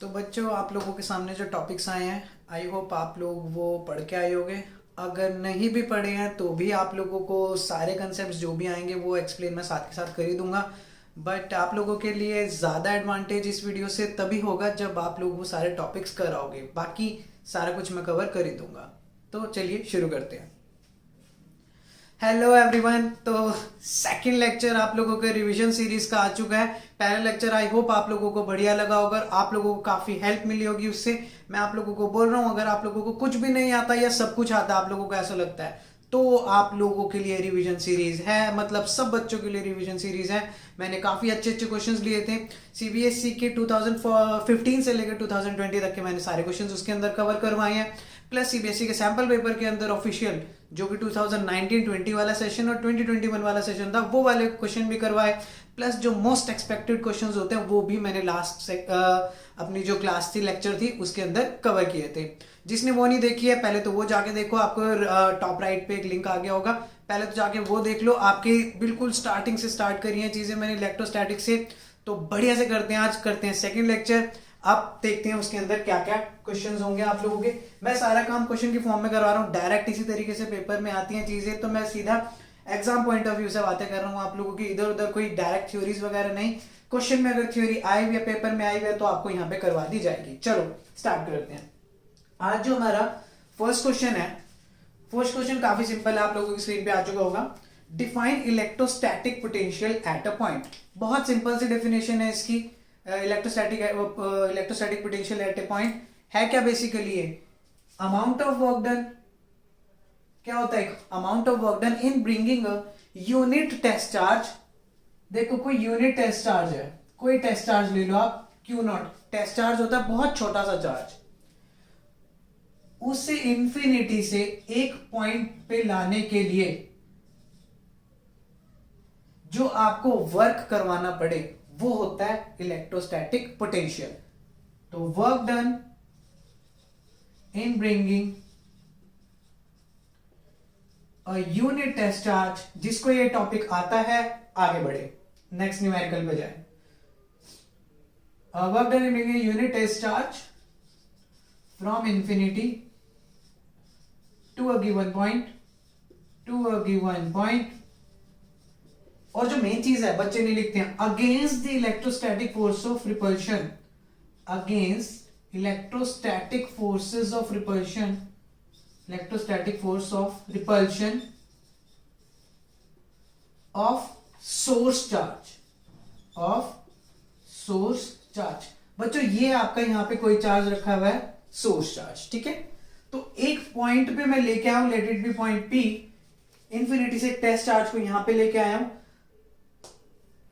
तो बच्चों, आप लोगों के सामने जो टॉपिक्स आए हैं, आई होप आप लोग वो पढ़ के आए होंगे। अगर नहीं भी पढ़े हैं तो भी आप लोगों को सारे कंसेप्ट जो भी आएंगे वो एक्सप्लेन मैं साथ के साथ कर ही दूंगा। बट आप लोगों के लिए ज़्यादा एडवांटेज इस वीडियो से तभी होगा जब आप लोग वो सारे टॉपिक्स कर आओगे। बाकी सारा कुछ मैं कवर कर ही दूंगा। तो चलिए शुरू करते हैं। Hello everyone. तो सेकंड लेक्चर आप लोगों के रिवीजन सीरीज का आ चुका है। पहला लेक्चर आई होप आप लोगों को बढ़िया लगा होगा, आप लोगों को काफी हेल्प मिली होगी उससे। मैं आप लोगों को बोल रहा हूँ, अगर आप लोगों को कुछ भी नहीं आता या सब कुछ आता आप लोगों को ऐसा लगता है तो आप लोगों के लिए रिवीजन सीरीज है, मतलब सब बच्चों के लिए रिवीजन सीरीज है। मैंने काफी अच्छे अच्छे क्वेश्चंस लिए थे सीबीएसई के 2015 से लेकर 2020 तक के, मैंने सारे क्वेश्चंस उसके अंदर कवर करवाए हैं। प्लस सीबीएसई के सैंपल पेपर के अंदर ऑफिशियल जो कि 2019-20 वाला सेशन और 2021 वाला सेशन था वो वाले क्वेश्चन भी करवाए। प्लस जो मोस्ट एक्सपेक्टेड क्वेश्चंस होते हैं वो भी मैंने लास्ट से अपनी जो क्लास थी, लेक्चर थी, उसके अंदर कवर किए थे। जिसने वो नहीं देखी है पहले तो वो जाके देखो, आपको टॉप राइट पे एक लिंक आ गया होगा, पहले तो जाके वो देख लो। आपके बिल्कुल स्टार्टिंग से स्टार्ट करी है चीजें मैंने इलेक्ट्रोस्टैटिक से, तो बढ़िया से करते हैं। आज करते हैं सेकंड लेक्चर। अब देखते हैं उसके अंदर क्या क्या क्वेश्चंस होंगे आप लोगों के। मैं सारा काम क्वेश्चन की फॉर्म में करवा रहा हूँ, डायरेक्ट इसी तरीके से पेपर में आती हैं चीजें, तो मैं सीधा एग्जाम पॉइंट ऑफ व्यू से बातें कर रहा हूँ आप लोगों की, इधर उधर कोई डायरेक्ट थ्योरीज वगैरह नहीं। क्वेश्चन में अगर थ्योरी आई हुई है, पेपर में आई हुई है, तो आपको यहाँ पे करवा दी जाएगी। चलो स्टार्ट करते हैं। आज जो हमारा फर्स्ट क्वेश्चन है, फर्स्ट क्वेश्चन काफी सिंपल है, आप लोगों की स्क्रीन पे आ चुका होगा। Define electrostatic potential at a point. बहुत सिंपल सी डेफिनेशन है इसकी। Electrostatic potential at A point है क्या बेसिकली? ये अमाउंट ऑफ वर्क डन, क्या होता है? Amount of work done in bringing a unit test charge. देखो कोई यूनिट टेस्ट चार्ज है, कोई टेस्ट चार्ज ले लो आप, क्यू नॉट टेस्ट चार्ज होता है, बहुत छोटा सा चार्ज, उससे इंफिनिटी से एक पॉइंट पे लाने के लिए जो आपको वर्क करवाना पड़े वो होता है इलेक्ट्रोस्टैटिक पोटेंशियल। तो work done in bringing a unit test charge, जिसको ये टॉपिक आता है, आगे बढ़े, नेक्स्ट न्यूमेरिकल पे जाए। Work done in bringing unit test charge from infinity to a given point, और जो मेन चीज है बच्चे नहीं लिखते हैं, against the electrostatic force of repulsion, against electrostatic forces of repulsion, electrostatic force of repulsion of source charge, बच्चों ये आपका यहां पे कोई चार्ज रखा हुआ है, सोर्स चार्ज, ठीक है। तो एक पॉइंट पे मैं लेके आया हूं, let it be point P, infinity से टेस्ट चार्ज को यहां पे लेके आया हूं।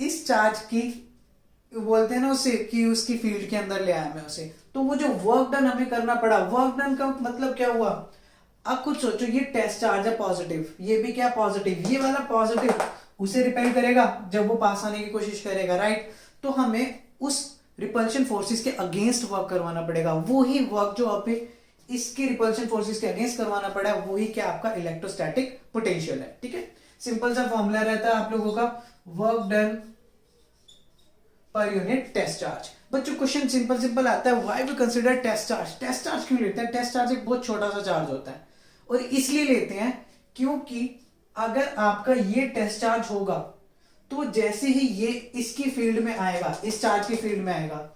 इस चार्ज की बोलते हैं ना उसे, कि उसकी फील्ड के अंदर ले आया मैं उसे। तो वो जो वर्क डन हमें करना पड़ा, वर्क डन का मतलब क्या हुआ? अब कुछ सोचो, ये टेस्ट चार्ज है पॉजिटिव, ये भी क्या पॉजिटिव, ये वाला पॉजिटिव उसे रिपेल करेगा जब वो पास आने की कोशिश करेगा, राइट। तो हमें उस रिपल्शन फोर्सेस के अगेंस्ट वर्क करवाना पड़ेगा, वो ही वर्क जो आप इसके रिपल्शन फोर्सेस के अगेंस्ट करवाना पड़ा है, वही क्या आपका इलेक्ट्रोस्टैटिक पोटेंशियल है, ठीक है। सिंपल सा फॉर्मूला रहता है आप लोगों का, वर्क डन पर यूनिट टेस्ट चार्ज। बच्चों क्वेश्चन सिंपल आता है, why we consider test charge. Test charge क्यों लेते हैं? टेस्ट चार्ज एक बहुत छोटा सा चार्ज होता है, और इसलिए लेते हैं क्योंकि अगर आपका ये टेस्ट चार्ज होगा तो जैसे ही ये इसकी फील्ड में आएगा, इस चार्ज की फील्ड में आएगा,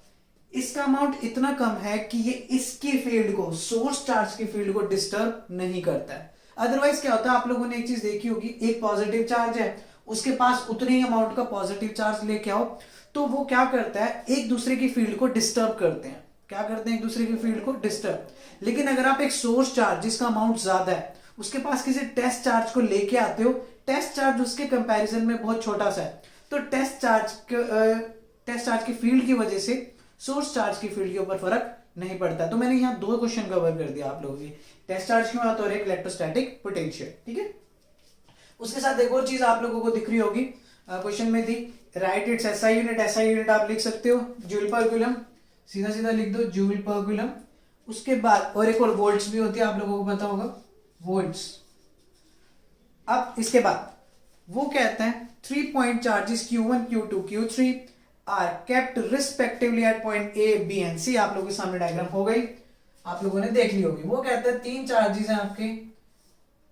इसका अमाउंट इतना कम है कि ये इसकी फील्ड को, सोर्स चार्ज की फील्ड को डिस्टर्ब नहीं करता है। अदरवाइज क्या होता है, आप लोगों ने एक चीज देखी होगी, एक पॉजिटिव चार्ज है, उसके पास उतने ही अमाउंट का पॉजिटिव चार्ज लेके आओ, तो वो क्या करता है, एक दूसरे की फील्ड को डिस्टर्ब करते हैं। क्या करते हैं? एक दूसरे की फील्ड को डिस्टर्ब। लेकिन अगर आप एक सोर्स चार्ज जिसका अमाउंट ज्यादा है, उसके पास किसी टेस्ट चार्ज को लेके आते हो, टेस्ट चार्ज उसके कंपैरिजन में बहुत छोटा सा है, तो टेस्ट चार्ज की फील्ड की वजह से सोर्स चार्ज की फील्ड के ऊपर फर्क नहीं पड़ता। तो मैंने यहाँ दो क्वेश्चन कवर कर दिया आप लोगों की, टेस्ट चार्ज क्यों आता है और एक इलेक्ट्रोस्टैटिक पोटेंशियल, ठीक है। उसके साथ एक और चीज आप लोगों को दिख रही होगी, क्वेश्चन में थी, right it's SI unit. SI unit आप लिख सकते हो जूल पर कूलम, सीधा सीधा लिख दो जूल पर कूलम। उसके बाद और एक और वोल्ट्स भी होती है, आप लोगों को पता होगा, वोल्ट्स। अब इसके बाद वो कहते हैं 3 point charges Q1 Q2 Q3 are kept respectively at point A B and C. आप लोगों के सामने डायग्राम हो गई, आप लोगों ने देख ली होगी। वो कहता है तीन चार्जेस हैं आपके,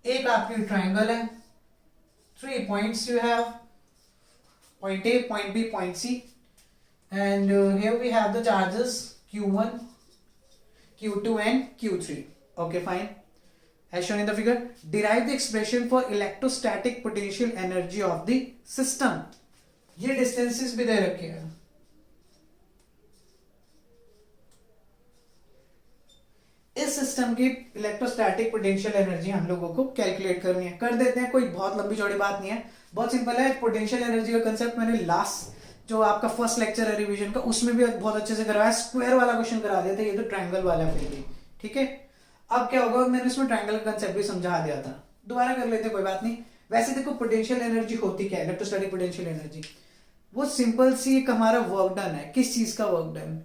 एक आपकी ट्रायंगल है, 3 points you have, point A, point B, point C, and here we have the charges Q1, Q2 and Q3. Okay, fine. As shown in the figure, derive the expression for electrostatic potential energy of the system. ये distances भी दे रखे हैं। इस system की electrostatic potential energy हम लोगों को calculate करनी है। कर देते हैं, कोई बहुत लंबी चौड़ी बात नहीं है, बहुत सिंपल है। पोटेंशियल एनर्जी का कंसेप्ट मैंने लास्ट जो आपका फर्स्ट लेक्चर है रिवीजन का, उसमें भी बहुत अच्छे से करवाया। स्क्वायर वाला क्वेश्चन करा दिया था, ये तो ट्रायंगल वाला फिर भी ठीक है। अब क्या होगा, मैंने इसमें ट्रायंगल का कंसेप्ट भी समझा दिया था, दोबारा कर लेते हैं, कोई बात नहीं। वैसे देखो पोटेंशियल एनर्जी होती क्या है, इलेक्ट्रोस्टैटिक पोटेंशियल एनर्जी, वो सिंपल सी एक हमारा वर्क डन है। किस चीज का work done?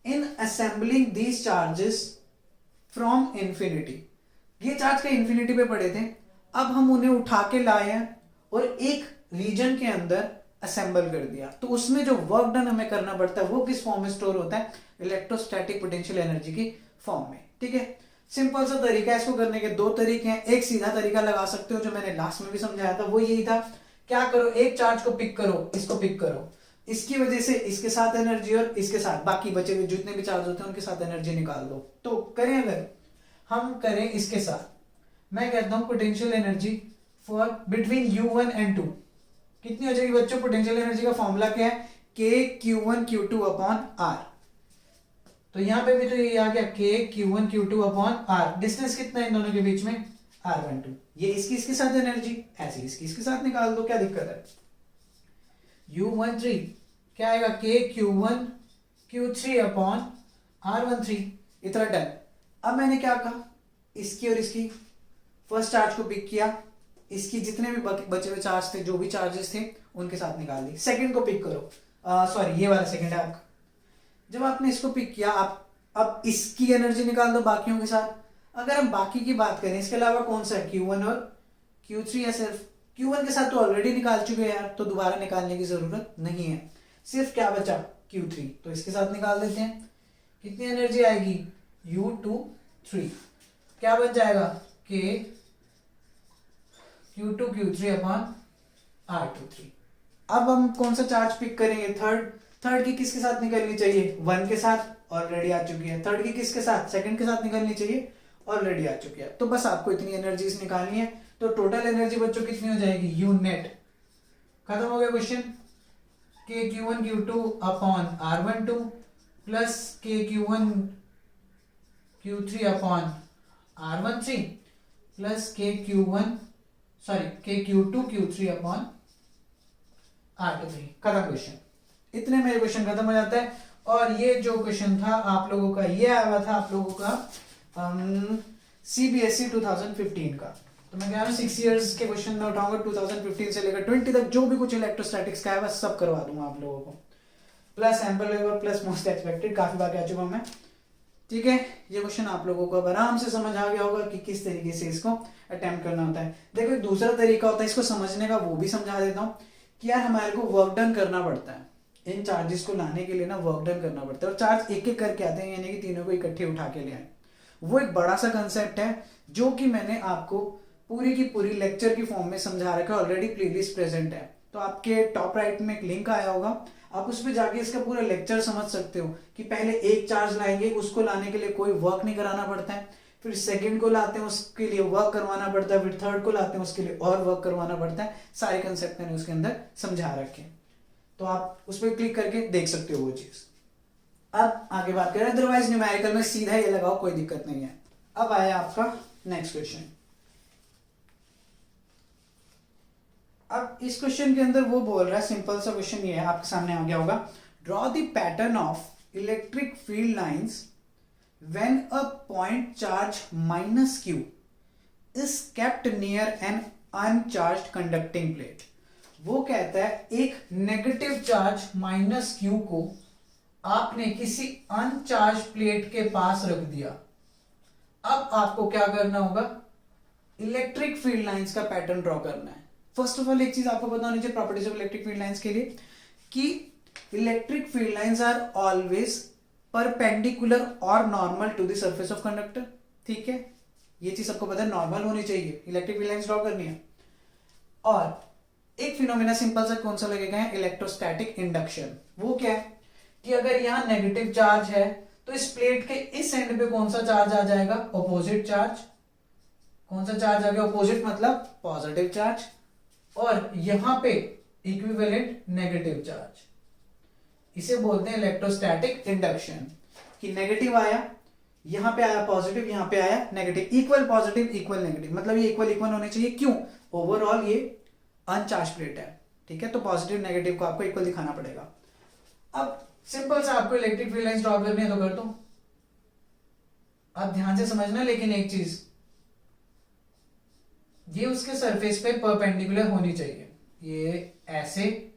In assembling these charges from infinity. ये चार्ज के इंफिनिटी पे पड़े थे, अब हम उन्हें उठा के लाए हैं और एक रीजन के अंदर असेंबल कर दिया। तो उसमें जो वर्क डन हमें करना पड़ता है वो किस फॉर्म में स्टोर होता है? इलेक्ट्रोस्टैटिक पोटेंशियल एनर्जी की फॉर्म में। ठीक है, सिंपल सा तरीका है। इसको करने के दो तरीके हैं। एक सीधा तरीका लगा सकते हो जो मैंने लास्ट में भी समझाया था, वो यही था, क्या करो, एक चार्ज को पिक करो, इसको पिक करो, इसकी वजह से इसके साथ एनर्जी और इसके साथ बाकी बचे हुए जितने भी चार्ज होते हैं उनके साथ एनर्जी निकाल दो। तो करें, अगर हम करें इसके साथ, मैं कहता हूं potential energy for between U1 and 2 कितनी हो जाएगी बच्चों? पोटेंशियल एनर्जी का फॉर्मूला क्या है? K Q1 Q2 upon R। तो यहां पे भी तो ये आ गया K Q1 upon R। Distance कितना है इन दोनों के बीच में? R12। ये इसके साथ एनर्जी, ऐसे इसके साथ निकाल दो, क्या दिक्कत है? U13 क्या आएगा? K Q3 upon R13। इतना डन। अब मैंने क्या कहा, इसकी और इसकी फर्स्ट चार्ज को पिक किया, इसकी जितने भी बचे हुए चार्ज थे, जो भी चार्जेस थे उनके साथ निकाल दी। सेकंड को पिक करो, सॉरी ये वाला सेकंड है आपका। जब आपने इसको पिक किया, आप अब इसकी एनर्जी निकाल दो बाकियों के साथ। अगर हम बाकी की बात करें, इसके अलावा कौन सा है? Q1 और Q3 है। सिर्फ Q1 के साथ तो ऑलरेडी निकाल चुके हैं यार, तो दोबारा निकालने की जरूरत नहीं है। सिर्फ क्या बचा? Q3, तो इसके साथ निकाल देते हैं। कितनी एनर्जी आएगी? U23। क्या बच जाएगा? K Q2 Q3 upon R23। अब हम कौन सा चार्ज पिक करेंगे? थर्ड की किसके साथ निकलनी चाहिए? 1 के साथ, ऑलरेडी आ चुकी है। थर्ड की किसके साथ? सेकंड के साथ निकलनी चाहिए, ऑलरेडी आ चुकी है। तो बस आपको इतनी एनर्जीज निकालनी है। तो टोटल एनर्जी बच्चों कितनी हो जाएगी? U net. खत्म हो गया question. K Q1 Q2 upon R12 plus K Q1 Q3 upon R13 plus K Q2 Q3 upon R23। खत्म क्वेश्चन। इतने में क्वेश्चन खत्म हो जाता है। और ये जो क्वेश्चन था आप लोगों का, ये आया हुआ था आप लोगों का CBSE 2015 का। तो मैं कह रहा हूँ 6 इयर्स के क्वेश्चन में उठाऊंगा, 2015 से लेकर 20 तक जो भी कुछ इलेक्ट्रोस्टैटिक्स का है बस सब करवा दूंगा आप लोगों को, plus sample level plus most expected. काफी बार कह चुका हूं मैं। ठीक है, ये क्वेश्चन आप लोगों को आराम से समझ आ गया होगा कि किस तरीके से इसको अटेम्प्ट करना होता है। देखो एक दूसरा तरीका होता है इसको समझने का, वो भी समझा देता हूँ कि यार हमारे को वर्क डन करना पड़ता है। इन चार्जेस को लाने के लिए ना वर्क डन करना पड़ता है, और चार्ज एक एक करके आते हैं, यानी कि तीनों को इकट्ठे उठा के ले आए। वो एक बड़ा सा कंसेप्ट है जो कि मैंने आपको पूरी की पूरी लेक्चर की फॉर्म में समझा रखा है। ऑलरेडी प्लेलिस्ट प्रेजेंट है, तो आपके टॉप राइट में एक लिंक आया होगा, आप उस पर जाके इसका पूरा लेक्चर समझ सकते हो कि पहले एक चार्ज लाएंगे, उसको लाने के लिए कोई वर्क नहीं कराना पड़ता है, फिर सेकंड को लाते हैं उसके लिए वर्क करवाना पड़ता है, फिर थर्ड को लाते हैं उसके लिए और वर्क करवाना पड़ता है। सारे कंसेप्ट मैंने उसके अंदर समझा रखे हैं, तो आप उस पर क्लिक करके देख सकते हो वो चीज। अब आगे बात करें, अदरवाइज न्यूमेरिकल में सीधा ये लगाओ, कोई दिक्कत नहीं है। अब आया आपका नेक्स्ट क्वेश्चन। अब इस क्वेश्चन के अंदर वो बोल रहा है, सिंपल सा क्वेश्चन ये है, आपके सामने आ गया होगा। Draw the pattern of electric field lines when a point charge -q is kept near an uncharged conducting plate. वो कहता है एक नेगेटिव चार्ज -q को आपने किसी अनचार्ज प्लेट के पास रख दिया। अब आपको क्या करना होगा? इलेक्ट्रिक फील्ड लाइंस का पैटर्न ड्रॉ करना है। फर्स्ट ऑफ ऑल एक चीज आपको पता होनी चाहिए properties of electric field lines के लिए, कि electric field lines are always perpendicular और normal to the surface of conductor. ठीक है, ये चीज सबको पता है, नॉर्मल होनी चाहिए, इलेक्ट्रिक फील्ड लाइंस ड्रॉ करनी है। और एक फिनोमेना सिंपल सा कौन सा लगेगा है, इलेक्ट्रोस्टैटिक इंडक्शन। वो क्या है कि अगर यहां नेगेटिव चार्ज है तो इस प्लेट के इस एंड पे कौन सा चार्ज आ जाएगा, ऑपोजिट चार्ज। कौन सा चार्ज आ गया, ऑपोजिट मतलब पॉजिटिव चार्ज। और यहां पे इक्विवेलेंट नेगेटिव चार्ज, इसे बोलते हैं इलेक्ट्रोस्टैटिक इंडक्शन। कि नेगेटिव आया, यहां पे आया पॉजिटिव, यहां पे आया negative, equal positive equal negative, मतलब ये इक्वल इक्वल होने चाहिए। क्यों, ओवरऑल ये अनचार्ज प्लेट है। ठीक है, तो पॉजिटिव नेगेटिव को आपको इक्वल दिखाना पड़ेगा। अब सिंपल से आपको इलेक्ट्रिक फील्ड लाइंस ड्रॉ करनी है तो कर दो। अब ध्यान से समझना, लेकिन एक चीज, ये उसके सरफेस पे परपेंडिकुलर होनी चाहिए। ये ऐसे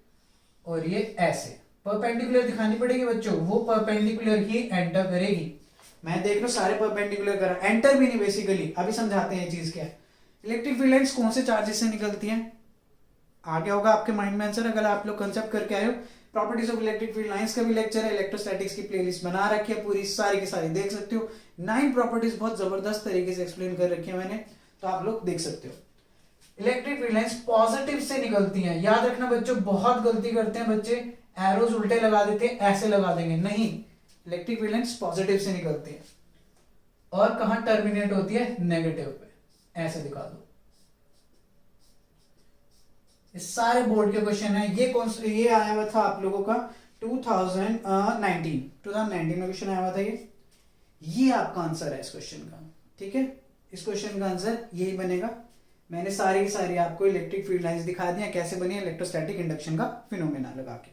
और ये ऐसे परपेंडिकुलर दिखानी पड़ेगी बच्चों, वो परपेंडिकुलर ही एंटर करेगी। मैं देख रहा हूं सारे परपेंडिकुलर कर रहा, एंटर भी नहीं बेसिकली। अभी समझाते हैं ये चीज क्या है। इलेक्ट्रिक फील्ड लाइंस कौन से चार्जेस से निकलती हैं, आगे होगा आपके माइंड में आंसर, अगर आप लोग कंसेप्ट करके आए हो। Properties of electric field lines का भी लेक्चर है, इलेक्ट्रोस्टैटिक्स की प्लेलिस्ट बना रखी है पूरी, सारी की सारी देख सकते हो। 9 प्रॉपर्टीज बहुत जबरदस्त तरीके से एक्सप्लेन कर रखी है मैंने, तो आप लोग देख सकते हो। इलेक्ट्रिक फील्ड लाइंस पॉजिटिव से निकलती हैं। याद रखना बच्चों, बहुत गलती करते हैं बच्चे, एरोज उल्टे लगा देते हैं, ऐसे लगा देंगे, नहीं, इलेक्ट्रिक फील्ड लाइंस पॉजिटिव से निकलती है। और कहां टर्मिनेट होती है, नेगेटिव पे, ऐसे दिखा दो। इस सारे बोर्ड के क्वेश्चन है। ये आया हुआ था आप लोगों का 2019 में क्वेश्चन आया हुआ था ये आपका आंसर है इस क्वेश्चन का। ठीक है, इस क्वेश्चन का आंसर यही बनेगा। मैंने सारी की सारी आपको इलेक्ट्रिक फील्ड लाइंस दिखा दी, कैसे बनी है इलेक्ट्रोस्टैटिक इंडक्शन का फिनोमेना लगा के।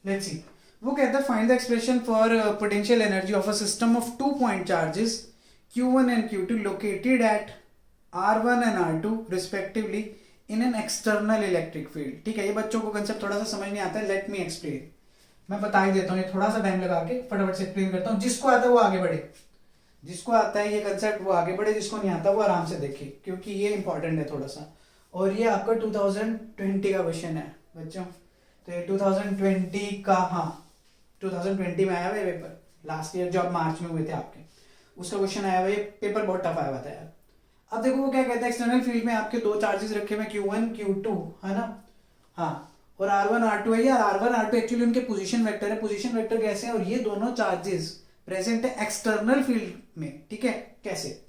लेट्स सी, वो कहता है find the expression for potential energy of a system of 2 point charges Q1 and Q2 located at R1 and R2 respectively in an external electric field। ठीक है, ये बच्चों को कंसेप्ट थोड़ा सा समझ नहीं आता है, लेट मी एक्सप्लेन। मैं बता ही देता हूँ, ये थोड़ा सा टाइम लगा के फटाफट से एक्सप्लेन करता हूँ। जिसको आता है वो आगे बढ़े, जिसको आता है ये कंसेप्ट वो आगे बढ़े, जिसको नहीं आता वो आराम से देखे, क्योंकि ये इंपॉर्टेंट है थोड़ा सा। और ये आपका 2020 का क्वेश्चन है बच्चों, तो ये 2020 का, हाँ 2020 में आया हुआ पेपर, लास्ट ईयर जो मार्च में हुए थे आपके, उसका क्वेश्चन आया हुआ। ये पेपर बहुत टफ आया हुआ था यार। अब देखो वो क्या कहता है, एक्सटर्नल फील्ड में आपके 2 चार्जेस रखे हुए Q1 Q2 है ना, हाँ, और R1 R2 है यार। R1 R2 एक्चुअली उनके पोजीशन वेक्टर है। पोजीशन वेक्टर कैसे है, और ये दोनों चार्जेस प्रेजेंट है एक्सटर्नल फील्ड में। ठीक है, कैसे,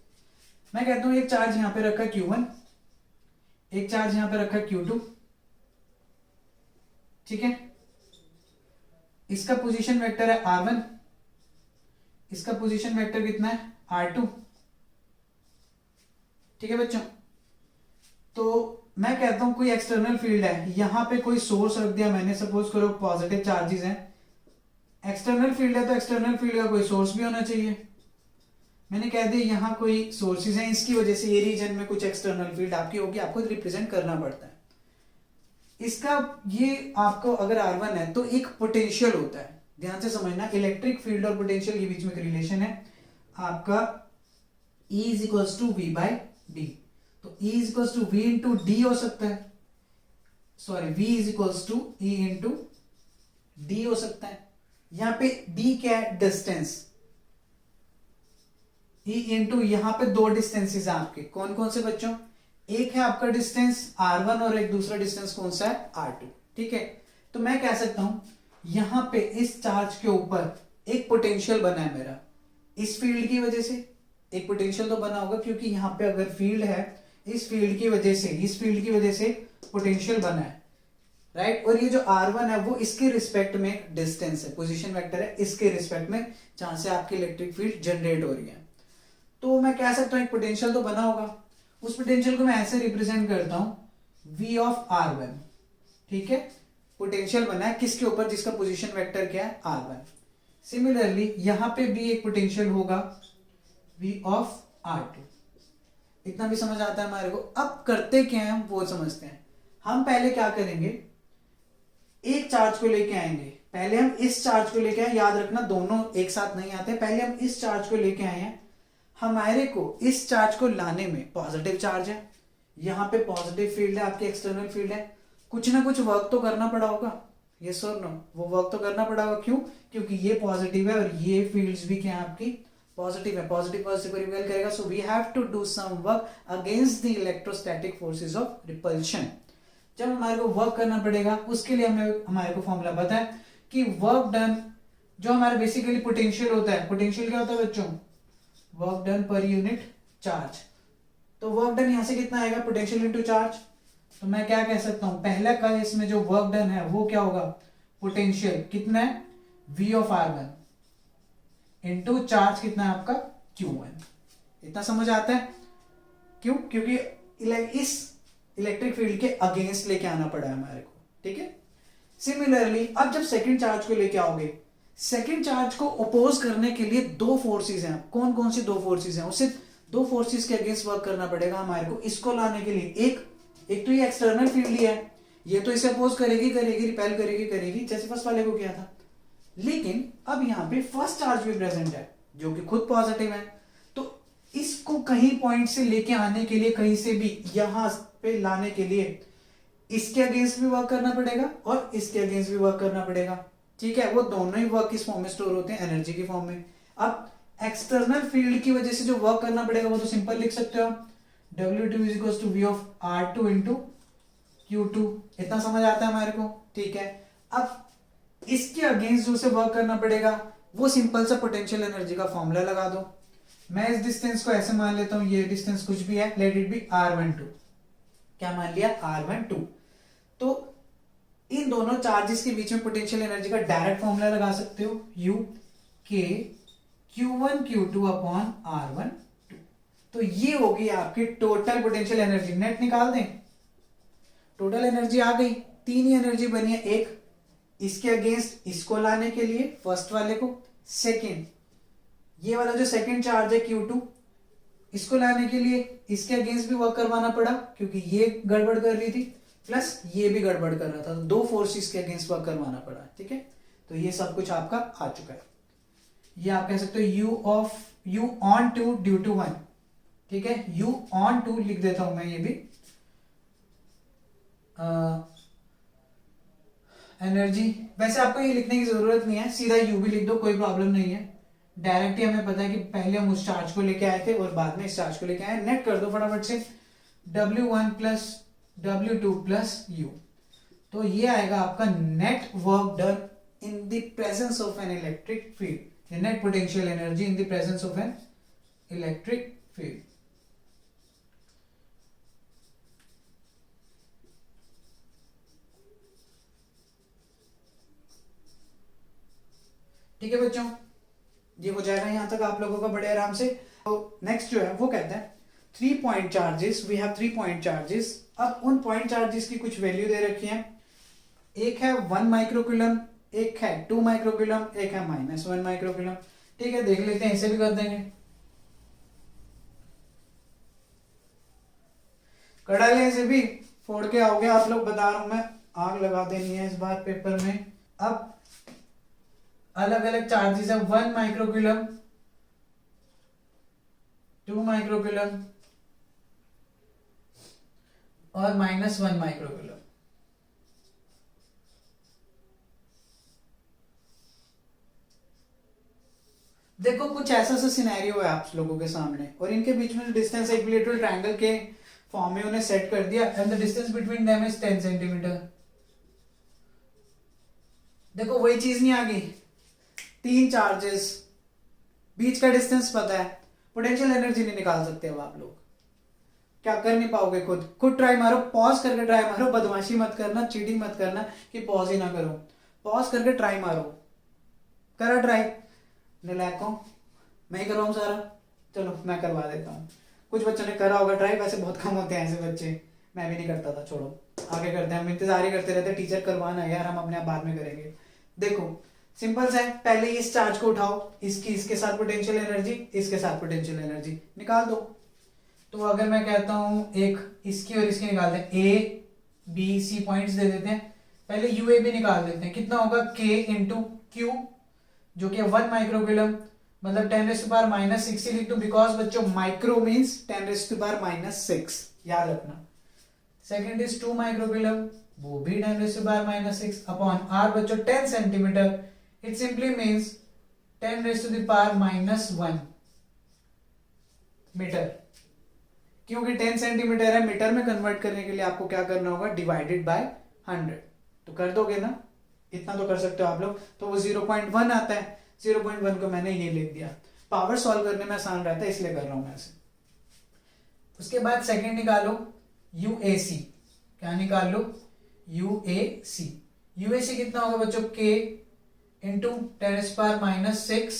मैं कहता हूं एक चार्ज यहां पे रखा है Q1, एक चार्ज यहां पे रखा है Q2। ठीक है, इसका पोजीशन वेक्टर है R1, इसका पोजीशन वेक्टर कितना है R2। ठीक है बच्चों, तो मैं कहता हूं कोई एक्सटर्नल फील्ड है, यहां पे कोई सोर्स रख दिया मैंने, सपोज करो पॉजिटिव चार्जेस हैं, एक्सटर्नल फील्ड है तो एक्सटर्नल फील्ड का कोई सोर्स भी होना चाहिए। मैंने कह दिया यहां कोई सोर्सेज हैं, इसकी वजह से ये रीजन में कुछ एक्सटर्नल फील्ड आपकी होगी, आपको रिप्रेजेंट करना पड़ता है इसका। ये आपको अगर R1 है तो एक पोटेंशियल होता है, ध्यान से समझना, इलेक्ट्रिक फील्ड और पोटेंशियल के बीच में एक रिलेशन है आपका, E is equals to V by D. तो E is equals to V into D हो सकता है, sorry V is equals to E into D हो सकता है। यहां पे D क्या है, डिस्टेंस, E इंटू यहां पे 2 डिस्टेंसेस हैं आपके, कौन कौन से बच्चों, एक है आपका डिस्टेंस R1 और एक दूसरा डिस्टेंस कौन सा है R2। ठीक है, तो मैं कह सकता हूं यहां पे इस चार्ज के ऊपर एक पोटेंशियल बना है मेरा, इस फील्ड की वजह से एक पोटेंशियल तो बना होगा, क्योंकि यहां पे अगर फील्ड है, इस फील्ड की वजह से, इस फील्ड की वजह से पोटेंशियल बना है, राइट। और ये जो R1 है वो इसके रिस्पेक्ट में डिस्टेंस है, पोजीशन वेक्टर है, इसके रिस्पेक्ट में जहां से आपकी इलेक्ट्रिक फील्ड जनरेट हो रही है। तो मैं कह सकता हूं एक पोटेंशियल तो बना होगा, उस पोटेंशियल को मैं ऐसे रिप्रेजेंट करता हूं V ऑफ R1। ठीक है, पोटेंशियल बना है किसके ऊपर, जिसका पोजीशन वेक्टर क्या है R1। सिमिलरली यहां पे भी एक पोटेंशियल होगा V ऑफ R2। इतना भी समझ आता है हमारे को। अब करते क्या है हम वो समझते हैं। हम पहले क्या करेंगे, एक चार्ज को लेके आएंगे, पहले हम इस चार्ज को लेके आए, याद रखना दोनों एक साथ नहीं आते, पहले हम इस चार्ज को लेके आए हैं। हमारे को इस चार्ज को लाने में पॉजिटिव चार्ज है, यहां पे पॉजिटिव फील्ड है, आपकी एक्सटर्नल फील्ड है, कुछ ना कुछ वर्क तो करना पड़ा होगा। ये सर नो, वो वर्क तो करना पड़ेगा। क्यों? क्योंकि ये पॉजिटिव है और ये फील्ड्स भी क्या है आपकी पॉजिटिव है, पॉजिटिव पॉजिटिव को रिपेल करेगा। So we have to do some work against the electrostatic forces of repulsion. जब हमारे को वर्क करना पड़ेगा उसके लिए हमें हमारे को फॉर्मूला पता है कि वर्क डन जो हमारा बेसिकली पोटेंशियल होता है, पोटेंशियल क्या होता है बच्चों? वर्क डन पर यूनिट चार्ज। तो वर्क डन यहां से कितना आएगा? Potential into charge. तो मैं क्या कह सकता हूं, पहला केस में जो वर्क डन है वो क्या होगा? पोटेंशियल कितना है? V of R1 into charge कितना है आपका? Q1। इतना समझ आता है? क्यों? क्योंकि इस इलेक्ट्रिक फील्ड के अगेंस्ट लेके आना पड़ा है हमारे को, ठीक है। सिमिलरली अब जब सेकंड चार्ज को लेके आओगे, सेकंड चार्ज को अपोज करने के लिए दो फोर्सेस हैं। कौन कौन सी दो फोर्सेस हैं? उससे दो फोर्सेस के अगेंस्ट वर्क करना पड़ेगा हमारे को इसको लाने के लिए। एक तो ये एक्सटर्नल फील्ड ही है, ये तो इसे अपोज करेगी रिपेल करेगी जैसे फर्स्ट वाले को किया था। लेकिन अब यहाँ पे फर्स्ट चार्ज भी प्रेजेंट है जो कि खुद पॉजिटिव है। तो इसको कहीं पॉइंट से लेके आने के लिए, कहीं से भी यहां पे लाने के लिए इसके अगेंस्ट भी वर्क करना पड़ेगा और इसके अगेंस्ट भी वर्क करना पड़ेगा, ठीक है। वो दोनों ही वर्क किस फॉर्म में स्टोर होते हैं? एनर्जी की फॉर्म में। अब एक्सटर्नल फील्ड की वजह से जो वर्क करना पड़ेगा वो तो सिंपल लिख सकते हो आप, W2 is equal to V of R2 into Q2। इतना समझ आता है हमारे को, ठीक है। अब इसके अगेंस्ट जो से वर्क करना पड़ेगा वो सिंपल सा पोटेंशियल एनर्जी का फॉर्मूला लगा दो। मैं इस डिस्टेंस को ऐसे मान लेता हूं, ये डिस्टेंस कुछ भी है, लेट इट बी R12। क्या मान लिया? R12। तो इन दोनों चार्जेस के बीच में पोटेंशियल एनर्जी का डायरेक्ट फॉर्मूला लगा सकते हो, U K Q1 Q2 upon R12। तो ये होगी आपकी टोटल पोटेंशियल एनर्जी। नेट निकाल दें, टोटल एनर्जी आ गई। तीन ही एनर्जी बनी है, एक इसके अगेंस्ट इसको लाने के लिए फर्स्ट वाले को, सेकेंड ये वाला जो सेकेंड चार्ज है Q2 इसको लाने के लिए इसके अगेंस्ट भी वर्क करवाना पड़ा क्योंकि ये गड़बड़ कर रही थी, प्लस ये भी गड़बड़ कर रहा था, तो दो फोर्सेस के अगेंस्ट वर्क करवाना पड़ा, ठीक है। तो ये सब कुछ आपका आ चुका है। ये आप कह सकते हो U ऑन 2 ड्यू टू 1, ठीक है। U ऑन 2 लिख देता हूं मैं, ये भी एनर्जी। वैसे आपको ये लिखने की जरूरत नहीं है, सीधा U भी लिख दो, कोई प्रॉब्लम नहीं है। डायरेक्ट ही हमें पता है कि पहले हम उस चार्ज को लेके आए थे और बाद में इस चार्ज को लेके आए। नेट कर दो फटाफट से, W1 plus W2 plus U। तो ये आएगा आपका net work done in the presence of an electric field, net potential energy in the presence of an electric field. ठीक है बच्चों, ये हो जाएगा यहां तक आप लोगों का बड़े आराम से। तो नेक्स्ट जो है वो कहता है 3 point charges, we have 3 point charges. अब उन पॉइंट चार्जेस की कुछ वैल्यू दे रखी है, एक है 1 माइक्रोकूलम, एक है 2 माइक्रोकूलम, एक है -1 माइक्रोकूलम। ठीक है, देख लेते हैं, इसे भी कर देंगे। कड़ा ले, इसे भी फोड़ के आओगे आप लोग, बता रहा हूं मैं, आग लगा देनी है इस बार पेपर में। अब अलग अलग चार्जेस है, 1 माइक्रोकूलम, 2 माइक्रोकूलम और -1 माइक्रोकूलम। देखो कुछ ऐसा सा सिनेरियो है आप लोगों के सामने और इनके बीच में डिस्टेंस इक्विलेटरल ट्रायंगल के फॉर्म में उन्हें सेट कर दिया and the distance between them is 10 centimetre. देखो वही चीज नहीं आ गई, 3 चार्जेस, बीच का डिस्टेंस पता है, पोटेंशियल एनर्जी नहीं निकाल सकते अब आप लोग, क्या कर नहीं पाओगे। खुद ट्राई मारो, पॉज करके ट्राई मारो, बदमाशी मत करना, चीटिंग मत करना कि पॉज ही ना करो, पॉज करके ट्राई मारो। करा ट्राई, नलायको मैं ही करवाऊं सारा, चलो मैं करवा देता हूँ। कुछ बच्चों ने करा होगा ट्राई, वैसे बहुत कम होते हैं ऐसे बच्चे, मैं भी नहीं करता था, छोड़ो आगे करते हैं, हम इंतजार ही करते रहते, टीचर करवाना है यार, हम अपने आप बाद में करेंगे। देखो सिंपल सा है, पहले इस चार्ज को उठाओ, इसके साथ पोटेंशियल एनर्जी, इसके साथ पोटेंशियल एनर्जी निकाल दो। तो अगर मैं कहता हूं एक इसकी और इसकी निकालते हैं, ए बी सी पॉइंट्स दे देते हैं, पहले यू ए बी निकाल देते हैं, कितना होगा के इंटू क्यू जो कि 1 माइक्रोकूलम, मतलब 10⁻⁻⁶ लिख दो, बिकॉज बच्चों माइक्रो मींस 10⁻⁻⁶, याद रखना। सेकंड इज 2 माइक्रोकूलम वो भी 10⁻⁻6 अपॉन r बच्चों 10 centimetre, it simply means 10⁻⁻1 metre. क्योंकि 10 सेंटीमीटर है, मीटर में कन्वर्ट करने के लिए आपको क्या करना होगा, डिवाइडेड बाय 100। तो कर दोगे ना, इतना तो कर सकते हो आप लोग। तो वो 0.1 आता है, 0.1 को मैंने ये लिख दिया। पावर सॉल्व करने में आसान रहता है इसलिए कर रहा हूं मैं ऐसे। उसके बाद सेकंड निकालो यूएसी। क्या निकाल लो, यूएसी। यूएसी कितना होगा बच्चों, के इंटू 10⁻⁻6,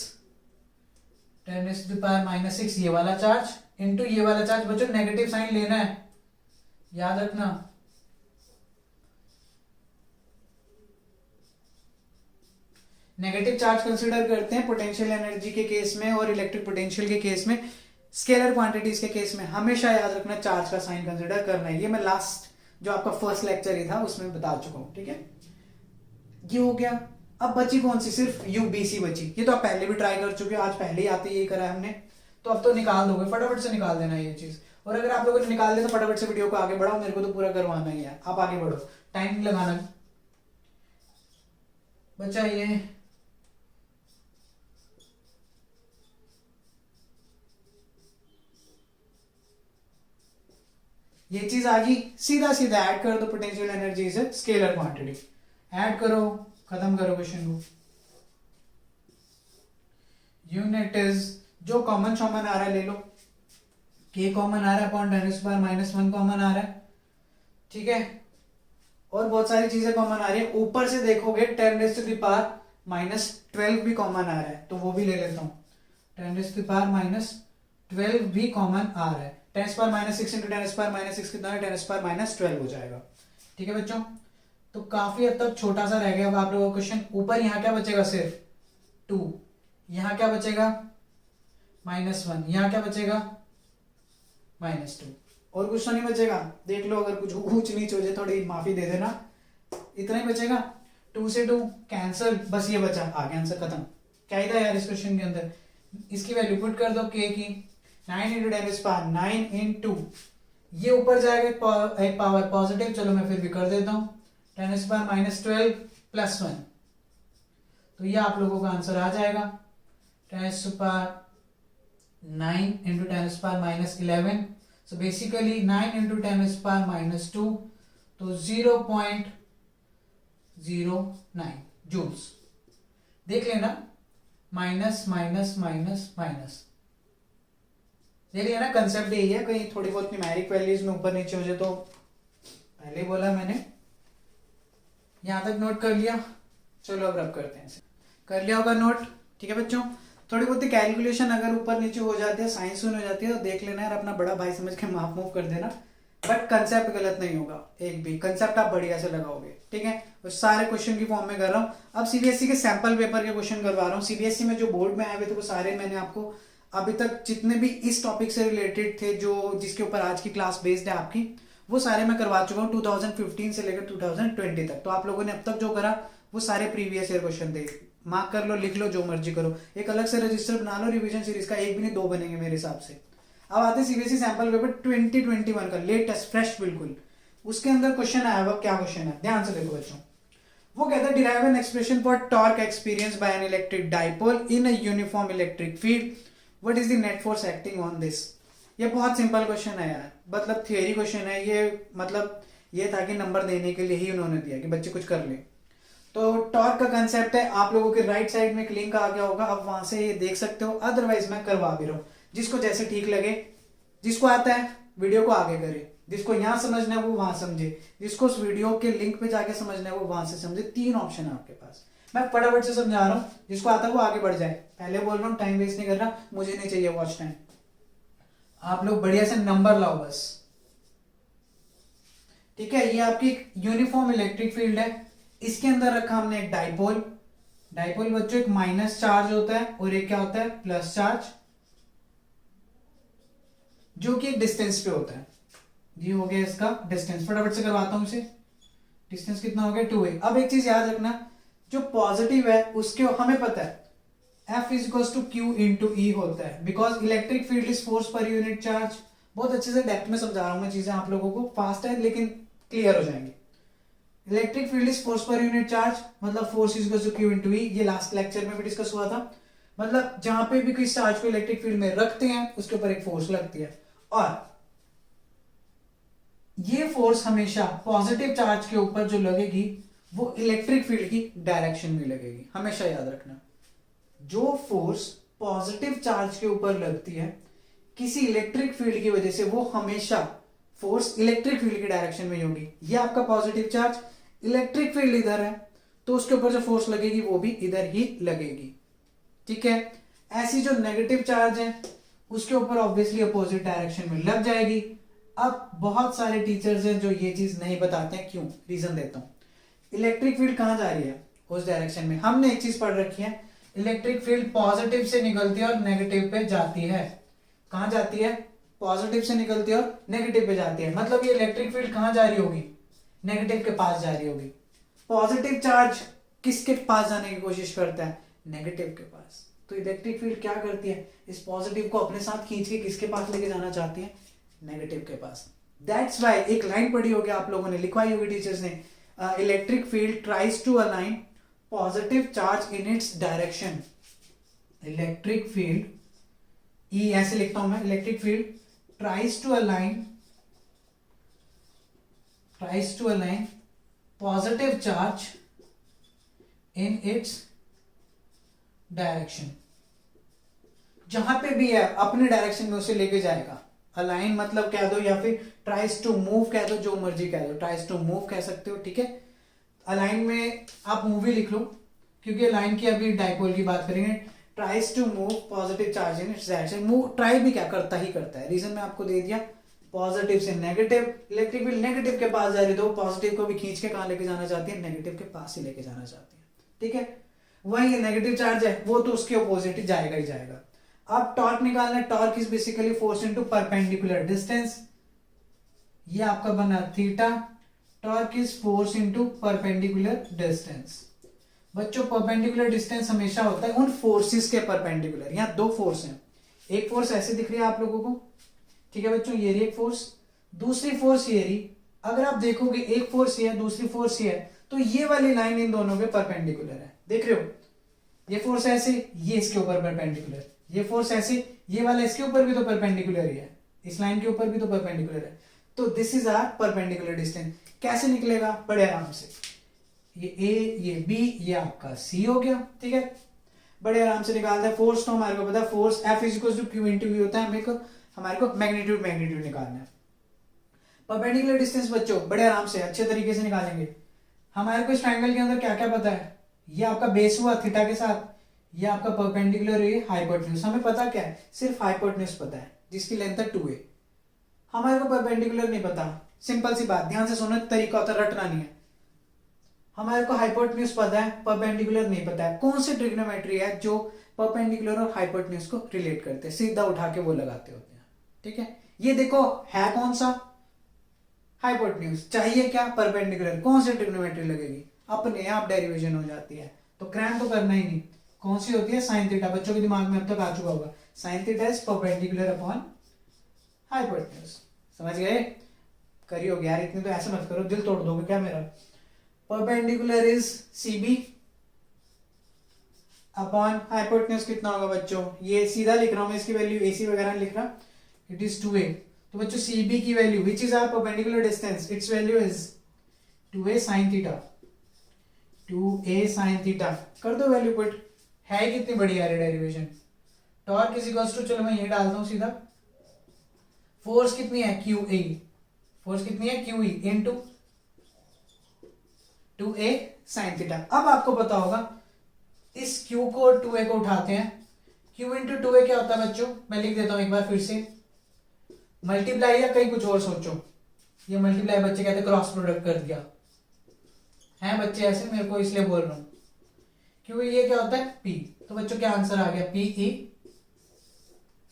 10⁻⁻6 ये वाला चार्ज इंटू ये वाला चार्ज। बच्चों नेगेटिव साइन लेना है, याद रखना। नेगेटिव चार्ज कंसीडर करते हैं पोटेंशियल एनर्जी के केस में और इलेक्ट्रिक पोटेंशियल के केस में। स्केलर क्वांटिटीज के केस में हमेशा याद रखना चार्ज का साइन कंसीडर करना है। ये मैं लास्ट जो आपका फर्स्ट लेक्चर ही था उसमें बता चुका हूं, ठीक है। ये हो गया। अब बची कौन सी, सिर्फ यूबीसी बची। ये तो आप पहले भी ट्राई कर चुके हो, आज पहले ही आते यही करा है हमने। तो अब तो निकाल दोगे, फटाफट से निकाल देना ये चीज। और अगर आप लोगों ने निकाल दिया तो फटाफट से वीडियो को आगे बढ़ाओ, मेरे को तो पूरा करवाना ही है। आप आगे बढ़ो, टाइम नहीं लगाना। बच्चा ये चीज आ गई, सीधा सीधा ऐड कर दो। Potential energy is a scalar quantity. Add करो, खत्म करो क्वेश्चन को। यूनिट इज, जो कॉमन शॉमन आ रहा है ले लो। के कॉमन आ रहा है अपॉन 10⁻⁻1 कॉमन आ रहा है, ठीक है। और बहुत सारी चीजें कॉमन आ रही है। ऊपर से देखोगे 10⁻⁻12 भी कॉमन आ रहा है, तो वो भी ले लेता हूं। 10⁻⁻12 भी कॉमन आ रहा है। 10⁻⁻6 इंटू 10⁻⁻6 कितना है, 10⁻⁻12 हो जाएगा, ठीक है बच्चों। तो काफी हद तक छोटा सा रह गया अब आप लोगों का क्वेश्चन। ऊपर यहाँ क्या बचेगा, सिर्फ 2। यहाँ क्या बचेगा, -1। यहाँ क्या बचेगा, -2। और कुछ तो नहीं बचेगा, देख लो। अगर कुछ ऊंच नीच हो जाए थोड़ी माफी दे देना। इतना ही बचेगा, 2 से 2 कैंसिल, बस ये बचा, आगे आंसर खत्म। क्या ही था यार इस क्वेश्चन के अंदर। इसकी वैल्यू पुट कर दो के की, 9 इंटू 10⁻9 इंटू ये ऊपर जाएगा एक पावर पॉजिटिव, चलो मैं फिर भी कर देता हूं, 10⁻⁻12 + 1। तो ये आप लोगों का आंसर आ जाएगा 10⁻9 इंटू 10⁻11। सो बेसिकली 9 इंटू 10⁻2, तो 0.09 जूल्स। देख लेना, माइनस माइनस माइनस माइनस, देख लेना। कंसेप्ट यही है, कहीं थोड़ी बहुत न्यूमेरिक वैल्यूज में ऊपर नीचे हो जाए तो पहले बोला मैंने। यहां तक नोट कर लिया, चलो अब रब करते हैं इसे। कर लिया होगा नोट, ठीक है बच्चों। थोड़ी बहुत कैलकुलेशन अगर ऊपर नीचे हो जाती है, साइंस हो जाती है, तो देख लेना यार, अपना बड़ा भाई समझ के माफ मूव कर देना। बट कंसेप्ट गलत नहीं होगा, एक भी कंसेप्ट आप बढ़िया से लगाओगे, ठीक है। तो सारे क्वेश्चन की फॉर्म में कर रहा हूँ। अब सीबीएसई के सैंपल पेपर के क्वेश्चन करवा रहा हूँ। सीबीएसई में जो बोर्ड में आए हुए थे वो सारे मैंने आपको अभी तक जितने भी इस टॉपिक से रिलेटेड थे, जो जिसके ऊपर आज की क्लास बेस्ड है आपकी, वो सारे मैं करवा चुका हूँ 2015 से लेकर 2020 तक। तो आप लोगों ने अब तक जो करा वो सारे प्रीवियस ईयर क्वेश्चन थे। मार्क कर लो, लिख लो, जो मर्जी करो। एक अलग से रजिस्टर बना लो रिवीजन सीरीज का, एक भी नहीं 2 बनेंगे मेरे हिसाब से। अब आते सीबीएसई सैंपल पेपर 2021 का, लेटेस्ट फ्रेश बिल्कुल। उसके अंदर क्वेश्चन आया हुआ, क्या क्वेश्चन है ध्यान से देखो बच्चों। वो कहता है derive an expression for torque experience by an electric dipole in a uniform electric field, what is the net force acting on this. ये बहुत सिंपल क्वेश्चन है यार, मतलब थियरी क्वेश्चन है ये। मतलब ये था कि नंबर देने के लिए ही उन्होंने दिया कि बच्चे कुछ कर ले। तो टॉर्क का कंसेप्ट है, आप लोगों के राइट साइड में एक लिंक आ गया होगा, आप वहां से ये देख सकते हो। अदरवाइज मैं करवा भी रहा हूं, जिसको जैसे ठीक लगे। जिसको आता है वीडियो को आगे करे, जिसको यहाँ समझना है वो वहां समझे, जिसको उस वीडियो के लिंक पे जाके समझना है वो वहां से समझे। 3 ऑप्शन है आपके पास। मैं फटाफट से समझा रहा हूँ, जिसको आता है वो आगे बढ़ जाए। पहले बोल रहा हूँ, टाइम वेस्ट नहीं कर रहा, मुझे नहीं चाहिए वॉच टाइम। आप लोग बढ़िया से नंबर लाओ बस, ठीक है। ये आपकी यूनिफॉर्म इलेक्ट्रिक फील्ड है। इसके अंदर रखा हमने एक डाइपोल। डाइपोल बच्चों एक माइनस चार्ज होता है और एक क्या होता है, प्लस चार्ज, जो कि एक डिस्टेंस पे होता है। ये हो गया इसका डिस्टेंस। फटाफट से करवाता हूं इसे। डिस्टेंस कितना हो गया, 2a। अब एक चीज याद रखना, जो पॉजिटिव है उसके हमें पता है F is to q into E होता है, because electric field is force per unit charge. बहुत अच्छे से डेप्थ में समझा रहा हूं मैं चीजें आप लोगों को, फास्ट है लेकिन क्लियर हो जाएंगी। Electric field is force per unit charge, मतलब force is equal to q into E, ये लास्ट लेक्चर में भी डिस्कस हुआ था। मतलब जहां पे भी किसी चार्ज को इलेक्ट्रिक फील्ड में रखते हैं उसके ऊपर एक फोर्स लगती है, और ये फोर्स हमेशा पॉजिटिव चार्ज के ऊपर जो लगेगी वो इलेक्ट्रिक फील्ड की डायरेक्शन में लगेगी। हमेशा याद रखना, जो फोर्स पॉजिटिव चार्ज के ऊपर लगती है किसी इलेक्ट्रिक फील्ड की वजह से, वो हमेशा फोर्स इलेक्ट्रिक फील्ड की डायरेक्शन में ही होगी। ये आपका पॉजिटिव चार्ज, इलेक्ट्रिक फील्ड इधर है तो उसके ऊपर जो फोर्स लगेगी वो भी इधर ही लगेगी, ठीक है। ऐसी जो नेगेटिव चार्ज है उसके ऊपर ऑब्वियसली अपोजिट डायरेक्शन में लग जाएगी। अब बहुत सारे टीचर्स हैं जो ये चीज नहीं बताते हैं, क्यों, रीजन देता हूं। इलेक्ट्रिक फील्ड कहां जा रही है, उस डायरेक्शन में। हमने एक चीज पढ़ रखी है, इलेक्ट्रिक फील्ड पॉजिटिव से निकलती है और नेगेटिव पे जाती है। कहां जाती है, पॉजिटिव से निकलती है और नेगेटिव पे जाती है। मतलब ये इलेक्ट्रिक फील्ड कहां जा रही होगी, नेगेटिव के पास जा रही होगी। पॉजिटिव चार्ज किसके पास जाने की कोशिश करता है, नेगेटिव के पास। तो इलेक्ट्रिक फील्ड क्या करती है, इस पॉजिटिव को अपने साथ खींच के किसके पास लेके जाना चाहती है, नेगेटिव के पास। दैट्स वाई एक लाइन पढ़ी होगी आप लोगों ने, लिखवाई होगी टीचर्स ने, electric field tries to align positive charge in its direction. Electric field, E ऐसे लिखता हूं मैं, electric field tries to align positive charge in its direction. जहां पे भी है अपने डायरेक्शन में उसे लेके जाएगा। अलाइन मतलब कह दो, या फिर ट्राइज टू मूव कह दो, जो मर्जी कह दो, ट्राइज टू मूव कह सकते हो, ठीक है। अलाइन में आप मूवी लिख लो, क्योंकि अलाइन की अभी डाइपोल की बात करेंगे। Tries to move positive charge in its direction. Move, try भी क्या करता ही करता है, रीजन मैं आपको दे दिया, पॉजिटिव से नेगेटिव। इलेक्ट्रिक फील्ड नेगेटिव के पास जा रही है तो पॉजिटिव को भी खींच के कहां लेके जाना चाहती है, नेगेटिव के पास ही लेके जाना चाहती है, ठीक है। वही नेगेटिव चार्ज है वो तो उसके अपोजिट ही जाएगा ही जाएगा। अब टॉर्क निकालना है, torque is basically force into perpendicular distance. ये आपका बना theta, torque is force into perpendicular distance. बच्चों परपेंडिकुलर डिस्टेंस हमेशा होता है उन फोर्सेस के परपेंडिकुलर। यहाँ दो फोर्स हैं, एक फोर्स ऐसे दिख रही है आप लोगों को, ठीक है बच्चों, ये रही एक फोर्स, दूसरी फोर्स ये रही। अगर आप देखोगे एक फोर्स ये है, दूसरी फोर्स ये है, तो ये वाली लाइन इन दोनों के परपेंडिकुलर है, देख रहे हो। ये फोर्स ऐसे, ये इसके ऊपर परपेंडिकुलर, ये फोर्स ऐसे, ये वाला इसके ऊपर भी तो परपेंडिकुलर ही है, इस लाइन के ऊपर भी तो परपेंडिकुलर है। तो this is our perpendicular distance. कैसे निकलेगा, बड़े आराम से, ये ए, ये बी, ये आपका सी हो गया, ठीक है। बड़े आराम से निकालते हैं। फोर्स तो हमारे को पता है, force F is equal to q into v होता है। हमारे को मैग्नीट्यूड निकालना है। परपेंडिकुलर डिस्टेंस बच्चों बड़े आराम से अच्छे तरीके से निकालेंगे। हमारे को इस ट्रायंगल के अंदर क्या क्या पता है, ये आपका बेस हुआ थीटा के साथ, ये आपका परपेंडिकुलर है, हाइपोटेन्यूज। हमें पता क्या है, सिर्फ हाइपोटेन्यूज पता है जिसकी लेंथ है 2a। हमारे को परपेंडिकुलर नहीं पता। सिंपल सी बात, ध्यान से सुनो, तरीका होता है, रटना नहीं है। हमारे को हाइपोटेन्यूज पता है, परपेंडिकुलर नहीं पता है। कौन सी ट्रिग्नोमेट्री है जो परपेंडिकुलर और हाइपोटेन्यूज को रिलेट करते हैं, सीधा उठा के वो लगाते होते हैं, ठीक है। ये देखो है कौन सा, हाइपोटेन्यूज। चाहिए क्या, परपेंडिकुलर। कौन सी ट्रिग्नोमेट्री लगेगी, अपने आप डेरिवेशन हो जाती है। तो क्रैम तो करना ही नहीं। कौन सी होती है, साइन थीटा। बच्चों के दिमाग में अब तक आ चुका होगा, sine theta is perpendicular upon hypotenuse. समझ गए, करियोगे यार, इतनी तो ऐसे मत करो, दिल तोड़ दोगे क्या मेरा। Perpendicular is CB upon hypotenuse कितना होगा बच्चों, ये सीधा लिख रहा हूं मैं, इसकी वैल्यू AC वगैरह लिख रहा, इट इज 2a। तो बच्चों CB की value which is our perpendicular distance, its value is 2a sin theta, 2a sin theta. कर दो वैल्यू पुट, है कितनी बढ़िया है derivation. Torque is equals to, चलो मैं ये डालता हूं सीधा, फोर्स कितनी है QE, फोर्स कितनी है QE into 2a sin theta. अब आपको पता होगा इस Q को और 2a को उठाते हैं, Q इंटू 2a क्या होता है बच्चों, मैं लिख देता हूं एक बार फिर से, मल्टीप्लाई या कहीं कुछ और सोचो। ये मल्टीप्लाई बच्चे कहते क्रॉस प्रोडक्ट कर दिया है, बच्चे ऐसे मेरे को इसलिए बोल रहा हूं। क्यों, ये क्या होता है P। तो बच्चों क्या आंसर आ गया, PE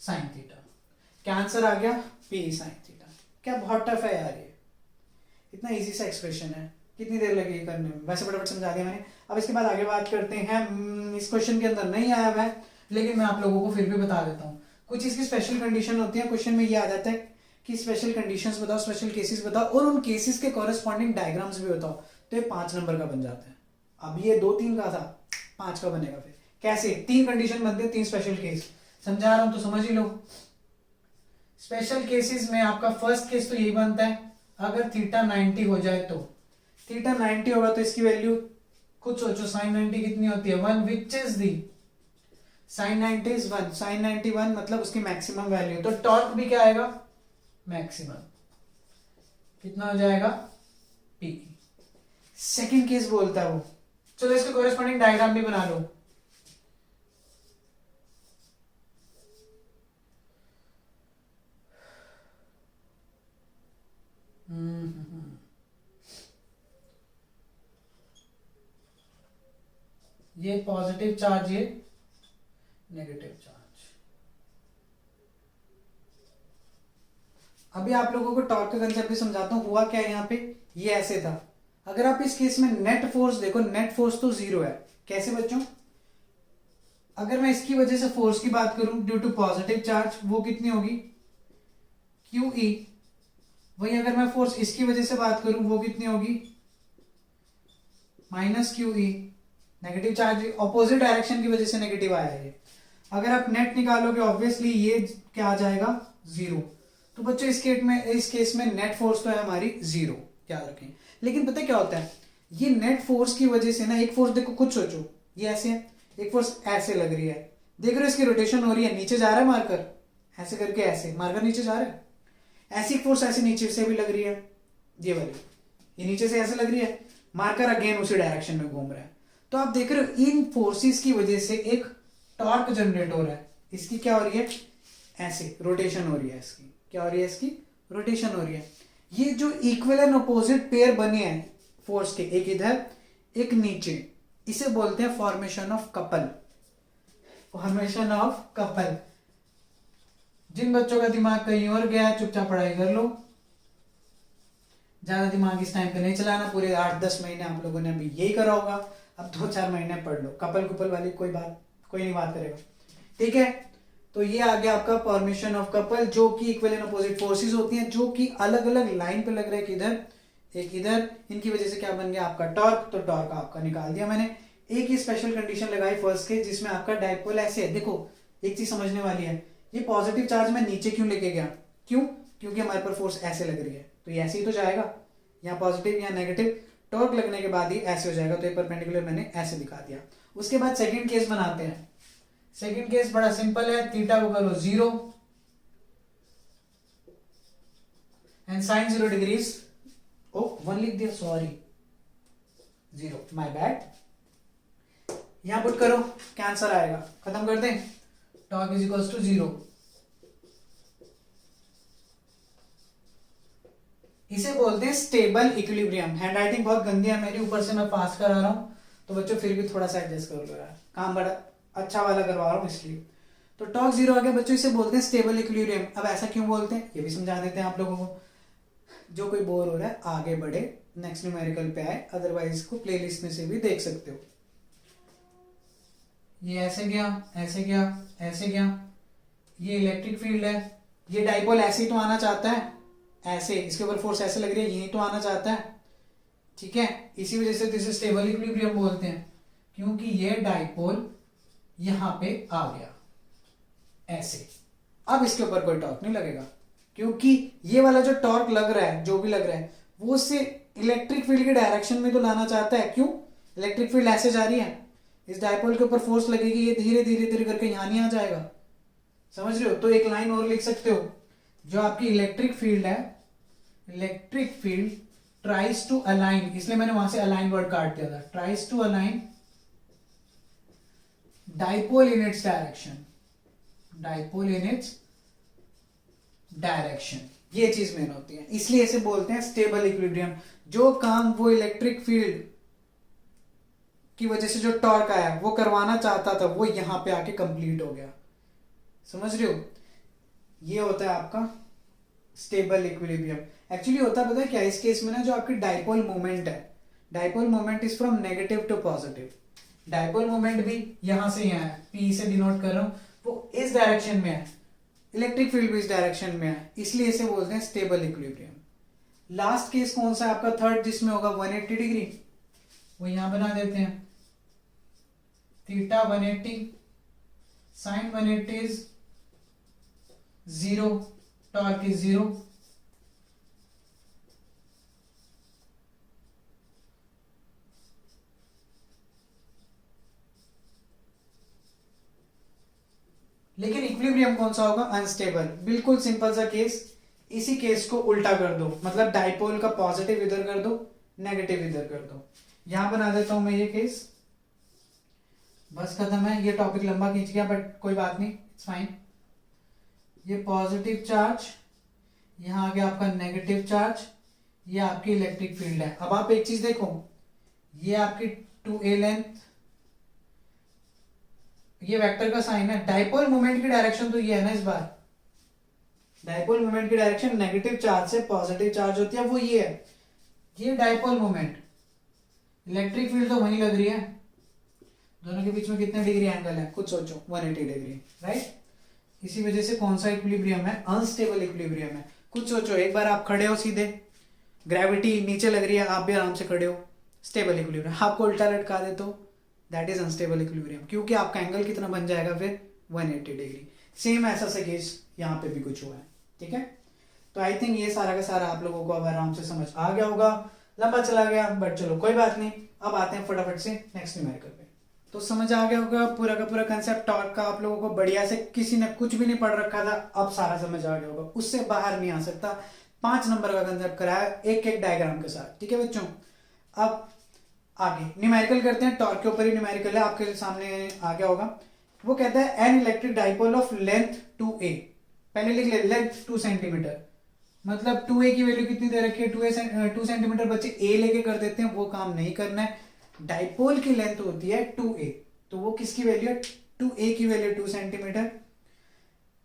sin थीटा। क्या आंसर आ गया, PE sin थीटा। क्या बहुत टफ है यार, ये इतना इजी सा एक्सप्रेशन है, कितनी देर लगेगी करने में, वैसे फटाफट समझा दिया मैंने। अब इसके बाद आगे बात करते हैं, इस क्वेश्चन के अंदर नहीं आया हुआ है लेकिन मैं आप लोगों को फिर भी बता देता हूँ। कुछ इसकी स्पेशल कंडीशन होती है, क्वेश्चन में ये आ जाता है कि स्पेशल कंडीशंस बताओ, स्पेशल केसेस बताओ, और उन केसेस के कॉरेस्पॉन्डिंग डायग्राम्स भी बताओ। तो ये 5 नंबर का बन जाता है। अब ये 2 3 का था, 5 का बनेगा। फिर कैसे 3 कंडीशन बनते हैं, 3 स्पेशल केस समझा रहा हूं तो समझ ही लो। स्पेशल केसेस में आपका फर्स्ट केस तो यही बनता है, अगर थीटा 90 हो जाए तो। थीटा 90 होगा तो इसकी वैल्यू खुद सोचो, साइन 90 कितनी होती है 1, which is the sine 90 is 1, sine 91 मतलब उसकी मैक्सिमम वैल्यू, तो टॉर्क भी क्या आएगा मैक्सिमम, कितना हो जाएगा पी। सेकंड केस बोलता है वो, चलो इसके कोरेस्पॉन्डिंग डायग्राम भी बना लो। ये पॉजिटिव चार्ज, ये नेगेटिव चार्ज। अभी आप लोगों को टॉर्क का कंसेप्ट भी समझाता हूं। हुआ क्या यहाँ पे, ये ऐसे था। अगर आप इस केस में नेट फोर्स देखो, नेट फोर्स तो 0 है। कैसे बच्चों, अगर मैं इसकी वजह से फोर्स की बात करूं ड्यू टू पॉजिटिव चार्ज, वो कितनी होगी QE। वही अगर मैं फोर्स इसकी वजह से बात करूं वो कितनी होगी -QE। Negative charge opposite direction की वजह से नेगेटिव आया है। अगर आप नेट निकालोगे ऑब्वियसली ये क्या आ जाएगा 0। तो बच्चों इस केस में नेट फोर्स तो है हमारी 0, याद रखें। लेकिन पता क्या होता है, ये नेट फोर्स की वजह से ना, एक फोर्स देखो खुद सोचो, ये ऐसे है, एक फोर्स ऐसे लग रही है, देख रहे हो इसकी रोटेशन हो रही है, नीचे जा रहा है मार्कर, ऐसे करके ऐसे मार्कर नीचे जा रहा है। ऐसी फोर्स ऐसे नीचे से भी लग रही है, ये वाली, ये नीचे से ऐसे लग रही है, मार्कर अगेन उसी डायरेक्शन में घूम रहा है। तो आप देख रहे हो इन फोर्सेस की वजह से एक टॉर्क जनरेट हो रहा है। इसकी क्या हो रही है, ऐसे रोटेशन हो रही है, इसकी क्या हो रही है, इसकी रोटेशन हो रही है। ये जो इक्वल एंड अपोजिट पेयर बने हैं फोर्स के, एक इधर एक नीचे, इसे बोलते हैं formation of couple. Formation of couple. जिन बच्चों का दिमाग कहीं और गया है चुपचाप पढ़ाई कर लो, ज्यादा दिमाग इस टाइम पे नहीं चलाना। पूरे 8-10 महीने आप लोगों ने अभी यही करा होगा, अब 2-4 महीने पढ़ लो। कपल कुपल वाली कोई नहीं बात करेगा, ठीक है। तो ये आ गया आपका फॉर्मेशन ऑफ कपल, जो कि इक्वल एंड अपोजिट फोर्सेस होती हैं, जो कि अलग अलग लाइन पे लग रहे हैं, इधर एक इधर। इनकी वजह से क्या बन गया आपका टॉर्क। तो टॉर्क आपका निकाल दिया मैंने। एक ही स्पेशल कंडीशन लगाई फर्स्ट के, जिसमें आपका डाइपोल ऐसे है। देखो एक चीज समझने वाली है, ये पॉजिटिव चार्ज मैं नीचे क्यों लेके गया, क्यों, क्योंकि हमारे पर फोर्स ऐसे लग रही है, तो ये ऐसे ही तो जाएगा, यहाँ पॉजिटिव यहाँ नेगेटिव, टॉर्क लगने के बाद ही ऐसे हो जाएगा। तो ये परपेंडिकुलर मैंने ऐसे दिखा दिया। उसके बाद सेकंड केस बनाते हैं। सेकंड केस बड़ा सिंपल है, थीटा को करो 0 एंड साइन 0 डिग्रीज। ओ 1 लिख दिया, सॉरी 0, माय बैड। यहां पुट करो, क्या आंसर आएगा, खत्म कर दें। Torque is equals to 0। इसे बोलते हैं स्टेबल इक्विलिब्रियम। हैंड राइटिंग बहुत गंदी है मेरी, ऊपर से मैं पास करा रहा हूं, तो बच्चों फिर भी थोड़ा सा एडजस्ट कर लो यार, काम बड़ा अच्छा वाला करवा रहा हूं इसलिए। तो टॉर्क 0 आ गया बच्चों, इसे बोलते हैं स्टेबल इक्विलिब्रियम। अब ऐसा क्यों बोलते हैं ये भी समझा देते हैं आप लोगों को। जो कोई बोर हो रहा है आगे बढ़े, नेक्स्ट न्यूमेरिकल पे आए, अदरवाइज इसको प्लेलिस्ट में से भी देख सकते हो। ये ऐसे गया, ऐसे गया, ऐसे गया, ये इलेक्ट्रिक फील्ड है, ये डाइपोल ऐसे ही तो आना चाहता है, ऐसे इसके ऊपर फोर्स ऐसे लग रही है, यही तो आना चाहता है, ठीक है। इसी वजह से इसे स्टेबल इक्विलिब्रियम बोलते हैं, क्योंकि ये डाइपोल यहां पे आ गया ऐसे। अब इसके ऊपर कोई टॉर्क नहीं लगेगा, क्योंकि ये वाला जो टॉर्क लग रहा है, जो भी लग रहा है, वो उससे इलेक्ट्रिक फील्ड के डायरेक्शन में तो लाना चाहता है। क्यों, इलेक्ट्रिक फील्ड ऐसे जा रही है, इस डाइपोल के ऊपर फोर्स लगेगी, ये धीरे धीरे धीरे करके यहां नहीं आ जाएगा, समझ रहे हो। तो एक लाइन और लिख सकते हो, जो आपकी इलेक्ट्रिक फील्ड है, electric field tries to align, इसलिए मैंने वहां से अलाइन वर्ड काट दिया था, tries to align dipole in its direction, dipole in its direction. ये चीज मेन होती है, इसलिए इसे बोलते हैं स्टेबल इक्विलिब्रियम। जो काम वो इलेक्ट्रिक फील्ड की वजह से जो टॉर्क आया वो करवाना चाहता था, वो यहां पे आके कंप्लीट हो गया, समझ रहे हो। ये होता है आपका स्टेबल इक्विलिब्रियम। एक्चुअली होता है पता है क्या, इस केस में ना जो आपकी डाइपोल मोमेंट है, dipole moment is from negative to positive. Dipole moment भी यहां से यहां है, पी से डिनोट कर रहा हूं, वो इस डायरेक्शन में है, इलेक्ट्रिक फील्ड भी इस डायरेक्शन में है, इसलिए इसे बोलते हैं स्टेबल इक्विलिब्रियम। लास्ट केस कौन सा है आपका थर्ड, जिसमें होगा 180 डिग्री, वो यहां बना देते हैं, theta 180 sine 180 is 0, torque is 0। लेकिन इक्विलिब्रियम कौन सा होगा, अनस्टेबल। बिल्कुल सिंपल सा केस, इसी केस को उल्टा कर दो, मतलब डाइपोल का पॉजिटिव इधर कर दो, नेगेटिव इधर कर दो। यहां बना देता हूं मैं ये केस, बस खत्म है। ये टॉपिक लंबा खींच गया बट कोई बात नहीं, इट्स फाइन। ये पॉजिटिव चार्ज, यहां आ गया आपका नेगेटिव चार्ज, ये आपकी इलेक्ट्रिक फील्ड है। अब आप एक चीज देखो, ये आपकी 2a लेंथ, ये वेक्टर का साइन है, डाइपोल मोमेंट की डायरेक्शन तो ये है ना, इस बार डाइपोल मोमेंट की डायरेक्शन नेगेटिव चार्ज से पॉजिटिव चार्ज होती है, वो ये है, ये डाइपोल मोमेंट। इलेक्ट्रिक फील्ड तो वहीं लग रही है, दोनों के बीच में कितने डिग्री एंगल है, कुछ सोचो, 180 डिग्री, राइट। इसी वजह से कौन सा इक्विलिब्रियम है, अनस्टेबल इक्विलिब्रियम है। कुछ सोचो, एक बार आप खड़े हो सीधे, ग्रेविटी नीचे लग रही है, आप भी आराम से खड़े हो, स्टेबल इक्विलिब्रियम। आपको उल्टा लटका दे तो दैट इज अनस्टेबल इक्विलिब्रियम, क्योंकि आपका एंगल कितना बन जाएगा फिर, 180 डिग्री। सेम ऐसा सा केस यहाँ पे भी कुछ हुआ है, ठीक है। तो आई थिंक ये सारा का सारा आप लोगों को अब आराम से समझ आ गया होगा। लंबा चला गया बट चलो कोई बात नहीं। अब आते हैं फटाफट से नेक्स्ट न्यूमेरिकल पे। तो समझ आ गया होगा पूरा का पूरा कंसेप्ट टॉर्क का, आप लोगों को बढ़िया से, किसी ने कुछ भी नहीं पढ़ रखा था अब सारा समझ आ गया होगा, उससे बाहर नहीं आ सकता। 5 नंबर का कंसेप्ट कराया एक एक डायग्राम के साथ, ठीक है बच्चों। अब आगे न्यूमेरिकल करते हैं, टॉर्क के ऊपर ही न्यूमेरिकल है, आपके सामने आ गया होगा। वो कहता है an electric dipole of length 2a, पहले लिख ले, लेंथ 2 सेंटीमीटर, मतलब 2a की वैल्यू कितनी दे रखी है, 2 सेंटीमीटर। बच्चे a लेके कर देते हैं, वो काम नहीं करना है। डाइपोल की लेंथ होती है 2a, तो वो किसकी वैल्यू है, 2a की value 2 centimetre,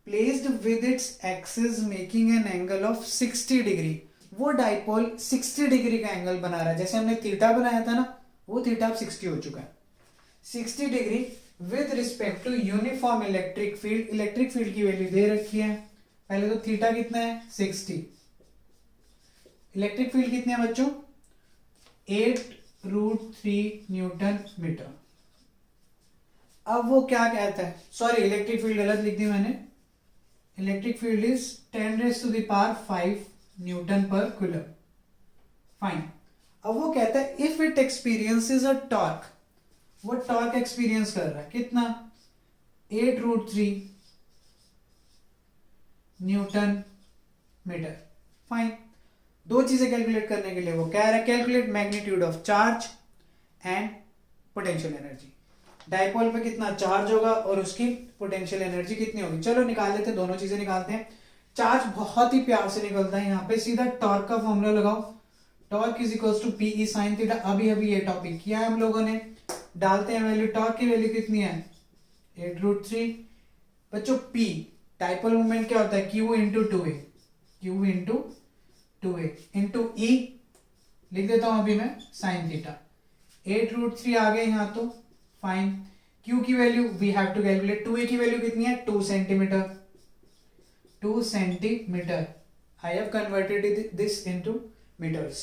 placed with its axis making an angle of 60 degree. वो डाइपोल 60 डिग्री का एंगल बना रहा है, जैसे हमने थीटा बनाया था ना, वो थीटा अब 60 हो चुका है, 60 degree with respect to uniform electric field. Electric field की वैल्यू दे रखी है, पहले तो थीटा कितना है, 60, इलेक्ट्रिक फील्ड कितने हैं बच्चों, 8√3 न्यूटन मीटर। अब वो क्या कहता है, सॉरी इलेक्ट्रिक फील्ड गलत लिख दी मैंने, इलेक्ट्रिक फील्ड इज 10⁵ न्यूटन पर कूलम, फाइन। अब वो कहता है if it experiences a torque, वो टॉर्क एक्सपीरियंस कर रहा है कितना, 8√3 न्यूटन मीटर, फाइन। दो चीजें कैलकुलेट करने के लिए वो कह रहा है, calculate magnitude of charge and potential energy. Dipole पे कितना चार्ज होगा और उसकी पोटेंशियल एनर्जी कितनी होगी। चलो निकाल लेते हैं, दोनों चीजें निकालते हैं। चार्ज बहुत ही प्यार से निकलता है, यहाँ पे सीधा टॉर्क का फॉर्मूला लगाओ, torque is equal to PE sine theta. अभी अभी ये टॉपिक किया है हम लोगों ने, डालते हैं वैल्यू, टॉर्क की वैल्यू कितनी है, 8√3। बच्चों पी डाइपोल मोमेंट क्या होता है, q into 2a, q into 2a into E लिख देता हूं अभी मैं, साइन थीटा। 8√3 आ गए यहाँ तो, फाइन। क्यू की value we have to calculate, 2a की वैल्यू कितनी है, 2 centimetre, 2 centimetre. I have converted this into metres.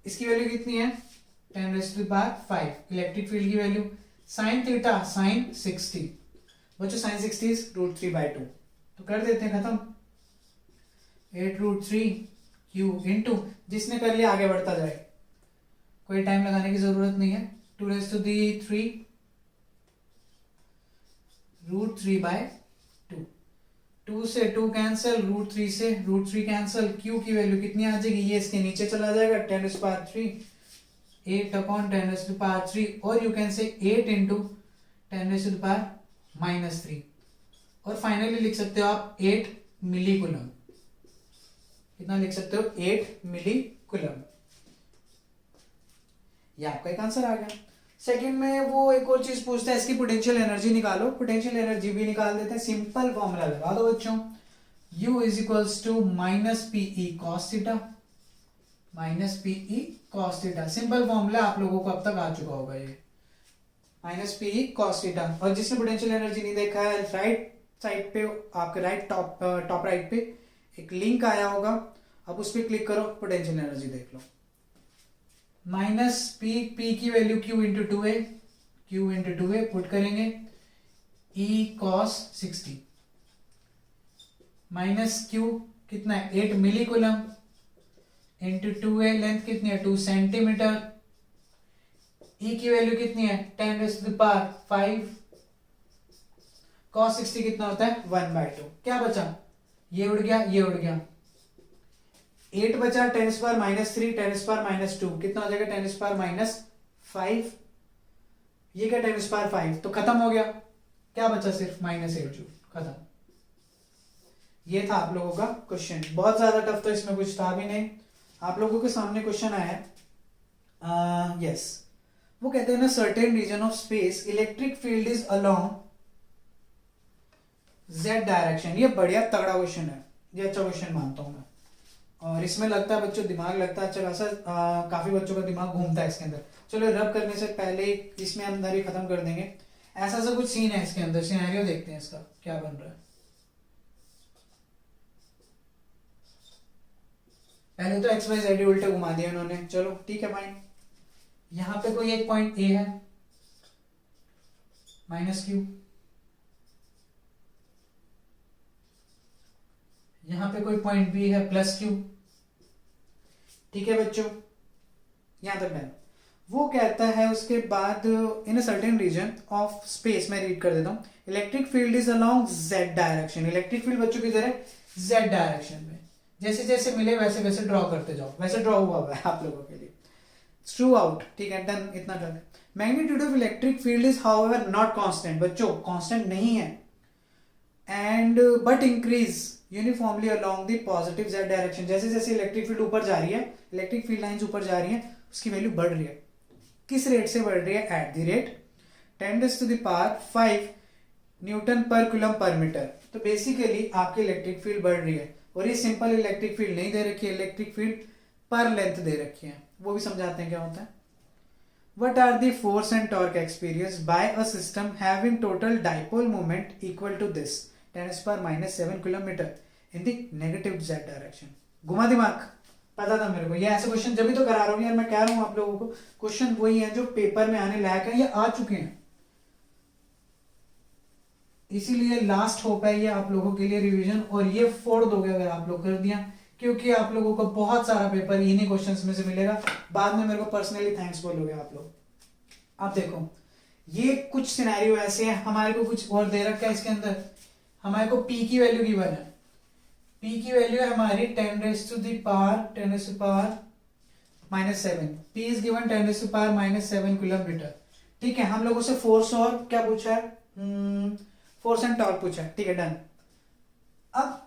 इसकी वैल्यू कितनी है, 10⁵. इलेक्ट्रिक फील्ड की वैल्यू, साइन थीटा साइन 60, बच्चों साइन 60 इज √3/2, तो कर देते हैं खत्म। 8√3 क्यू इंटू, जिसने कर लिया आगे बढ़ता जाए, कोई टाइम लगाने की जरूरत नहीं है, 2⁵ √3/2, 2 से 2 कैंसिल, √3 से √3 कैंसिल, क्यू की वैल्यू कितनी आ जाएगी, ये इसके नीचे चला जाएगा, 10⁵, 8/10⁵, और यू कैन से 8 इंटू 10⁻⁻3, और फाइनली लिख सकते हो आप 8 मिली कूलम। कितना लिख सकते हो, 8 मिली कूलम। ये आपका एक आंसर आ गया। सेकंड में वो एक और चीज पूछता है, इसकी पोटेंशियल एनर्जी निकालो, पोटेंशियल एनर्जी भी निकाल देते हैं। सिंपल फॉर्मूला लगा दो बच्चों, U is equals to -PE cos theta, -PE cos theta. Simple formula आप लोगों को अब तक आ चुका होगा ये, -PE cos थीटा। और जिसने पोटेंशियल एनर्जी नहीं देखा है, राइट साइड पे आपके राइट टॉप राइट पे एक लिंक आया होगा, अब उस पर क्लिक करो, पोटेंशियल एनर्जी देख लो। माइनस पी की वैल्यू क्यू इंटू टू ए पुट करेंगे, ई कॉस 60 माइनस क्यू कितना है 8 मिली कूलम इंटू 2a, लेंथ कितनी है 2 सेंटीमीटर, ई की वैल्यू कितनी है 10⁵ cos 60 कितना होता है 1/2। क्या बचा, ये उड़ गया, ये उड़ गया, 8 बचा 10⁻³ 10⁻², कितना हो जाएगा 10⁻⁵, ये क्या 10⁵, तो खत्म हो गया, क्या बचा सिर्फ -8 जूल, खत्म। ये था आप लोगों का क्वेश्चन, बहुत ज्यादा टफ, तो इसमें कुछ था भी नहीं। आप लोगों के सामने क्वेश्चन आया है, यस, वो कहते हैं ना certain region of space electric field is along z direction. ये बढ़िया तगड़ा क्वेश्चन है, ये अच्छा क्वेश्चन मानता हूं मैं, और इसमें लगता है बच्चों दिमाग लगता है अच्छा खासा, काफी बच्चों का दिमाग घूमता है इसके अंदर। चलो रब करने से पहले इसमें अंदर ही खत्म कर देंगे। ऐसा सा कुछ सीन है इसके अंदर, सिनेरियो देखते हैं इसका क्या बन रहा है। पहले तो एक्स वाई जेड उल्टे घुमा दिया उन्होंने, चलो ठीक है फाइन। यहां पे कोई एक पॉइंट ए है -q, यहां पे कोई पॉइंट बी है +q, ठीक है बच्चों, यहां तक डन। वो कहता है उसके बाद in a certain region of space, मैं रीड कर देता हूं, electric field is along z direction. Electric field बच्चों किधर है z डायरेक्शन में, जैसे जैसे मिले वैसे वैसे ड्रॉ करते जाओ, वैसे ड्रॉ हुआ है आप लोगों के लिए थ्रू आउट, ठीक है डन, इतना done. Magnitude of electric field is however not constant, बच्चों कांस्टेंट नहीं है, and but increase uniformly along the positive z direction. जैसे जैसे इलेक्ट्रिक फील्ड ऊपर जा रही है, इलेक्ट्रिक फील्ड लाइंस ऊपर जा रही हैं, उसकी वैल्यू बढ़ रही है। किस रेट से बढ़ रही है, एट द रेट 10⁵ न्यूटन पर कूलम पर मीटर। तो बेसिकली आपकी इलेक्ट्रिक फील्ड बढ़ रही है, और ये सिंपल इलेक्ट्रिक फील्ड नहीं दे रखी है, इलेक्ट्रिक फील्ड पर लेंथ दे रखी है। वो भी समझाते हैं क्या होता है। What are the force and torque experienced by a system having total dipole moment equal to this 10⁻⁷ kilometre in the negative z direction? घुमा दिमाग, पता था मेरे को, ये ऐसे क्वेश्चन जब भी तो करा रहा हूँ यार, मैं कह रहा हूँ आप लोगों को क्वेश्चन वही है जो पेपर में आने लायक है, ये आ चुके हैं, इसीलिए लास्ट होप है ये आप लोगों के लिए रिवीजन, और ये फोड़ दोगे अगर आप लोग कर दिया, क्योंकि आप लोगों को बहुत सारा पेपर इन्हीं क्वेश्चंस में से मिलेगा। बाद में मेरे को पर्सनली थैंक्स बोलोगे आप लोग। अब देखो ये कुछ सिनेरियो ऐसे हैं, हमारे को कुछ और दे रखा है इसके अंदर, हमारे को p की वैल्यू गिवन है, p की वैल्यू है हमारी 10⁻⁷ p इज गिवन 10⁻⁷ किलोमीटर, ठीक है। हम लोगों से फोर्स और क्या पूछा है, फोर्स एंड टॉर्क पूछा है, ठीक है डन। अब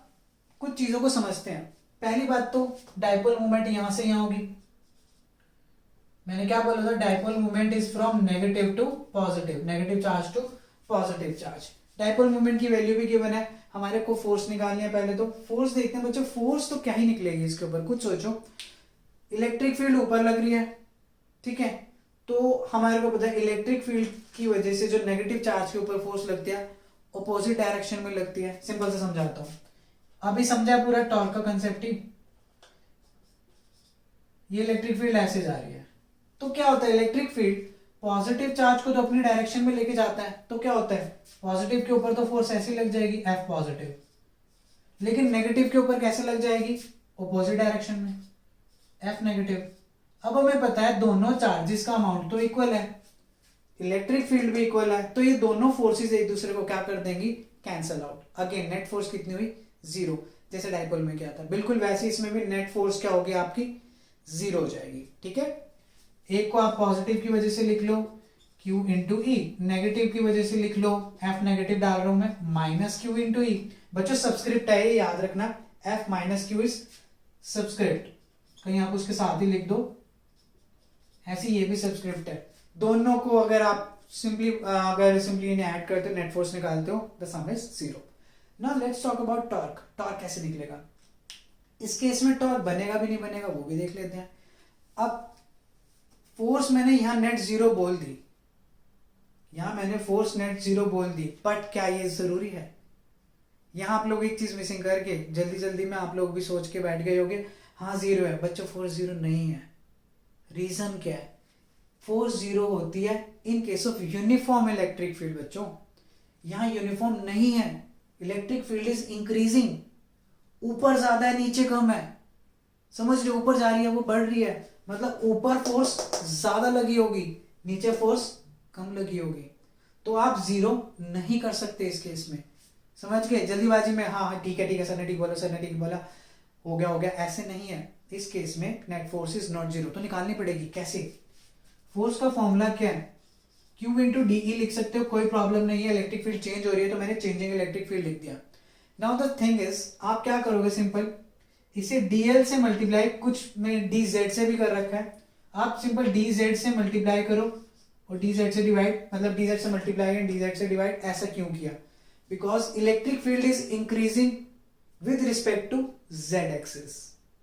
कुछ चीजों को समझते हैं। पहली बात तो डाइपोल मूवमेंट यहां से यहां होगी, मैंने क्या बोला था, dipole movement is from negative to positive, negative charge to positive charge. Dipole movement की वैल्यू भी गिवन है, हमारे को फोर्स निकालनी है। पहले तो फोर्स देखते हैं बच्चों, फोर्स तो क्या ही निकलेगी इसके ऊपर, कुछ सोचो। इलेक्ट्रिक फील्ड ऊपर लग रही है, ठीक है, तो हमारे को पता है इलेक्ट्रिक फील्ड की वजह से जो नेगेटिव चार्ज के ऊपर फोर्स लगती है ऑपोजिट डायरेक्शन में लगती है। सिंपल से समझाता हूं, अभी समझा पूरा टॉर्क का कंसेप्ट ही। ये इलेक्ट्रिक फील्ड ऐसे जा रही है, तो क्या होता है, इलेक्ट्रिक फील्ड पॉजिटिव चार्ज को तो अपनी डायरेक्शन में लेके जाता है, तो क्या होता है, पॉजिटिव के ऊपर तो फोर्स ऐसी लग जाएगी F पॉजिटिव, लेकिन नेगेटिव के ऊपर कैसे लग जाएगी, ऑपोजिट डायरेक्शन में F नेगेटिव। अब हमें पता है दोनों चार्जेस का अमाउंट तो इक्वल है, इलेक्ट्रिक फील्ड भी इक्वल है, तो ये दोनों फोर्सेस एक दूसरे को क्या कर देंगी, cancel out. Again net force कितनी हुई, 0, जैसे डाइपोल में क्या था, बिल्कुल वैसे इसमें भी नेट फोर्स क्या होगी आपकी, 0 हो जाएगी, ठीक है। एक को आप पॉजिटिव की वजह से लिख लो Q इंटू ई, नेगेटिव की वजह से लिख लो F नेगेटिव डाल रहा हूं मैं -Q इंटू ई। बच्चों सब्सक्रिप्ट है, याद रखना, F -Q इज सब्सक्रिप्ट, कहीं आप उसके साथ ही लिख दो, ऐसी ये भी सब्सक्रिप्ट है। दोनों को अगर आप सिंपली इन्हें ऐड करते हो, नेट फोर्स निकालते हो, the some is 0। Now let's talk about torque. Torque कैसे निकलेगा, इस केस में टॉर्क बनेगा भी नहीं बनेगा वो भी देख लेते हैं। अब फोर्स मैंने यहां नेट 0 बोल दी, यहां मैंने फोर्स नेट 0 बोल दी, बट क्या ये जरूरी है, यहां आप लोग एक चीज मिसिंग करके जल्दी जल्दी में आप लोग भी सोच के बैठ गए होंगे, हाँ 0 है बच्चों, फोर्स 0 नहीं है। रीजन क्या है? फोर्स 0 होती है in case of uniform electric field बच्चों। यहाँ यूनिफॉर्म नहीं है, इलेक्ट्रिक फील्ड इज इंक्रीजिंग, ऊपर ज्यादा है नीचे कम है, समझ रहे हो? ऊपर जा रही है वो बढ़ रही है, मतलब ऊपर फोर्स ज्यादा लगी होगी, नीचे फोर्स कम लगी होगी। तो आप 0 नहीं कर सकते इस केस में, समझ गए? जल्दीबाजी में हाँ ठीक है सर ने ठीक बोला, सर ने ठीक बोला, हो गया, ऐसे नहीं है। इस केस में नेट फोर्स इज नॉट 0, तो निकालनी पड़ेगी। कैसे? फोर्स का फॉर्मूला क्या है? Q इंटू डी लिख सकते हो, कोई प्रॉब्लम नहीं है। इलेक्ट्रिक फील्ड चेंज हो रही है तो मैंने चेंजिंग इलेक्ट्रिक फील्ड लिख दिया। नाउ द थिंग इज, आप क्या करोगे? सिंपल इसे dl से मल्टीप्लाई, कुछ में dz से भी कर रखा है, आप सिंपल dz से मल्टीप्लाई करो और dz से डिवाइड, मतलब dz से मल्टीप्लाई एंड dz से डिवाइड। ऐसा क्यों किया? Because electric field is increasing with respect to z axis.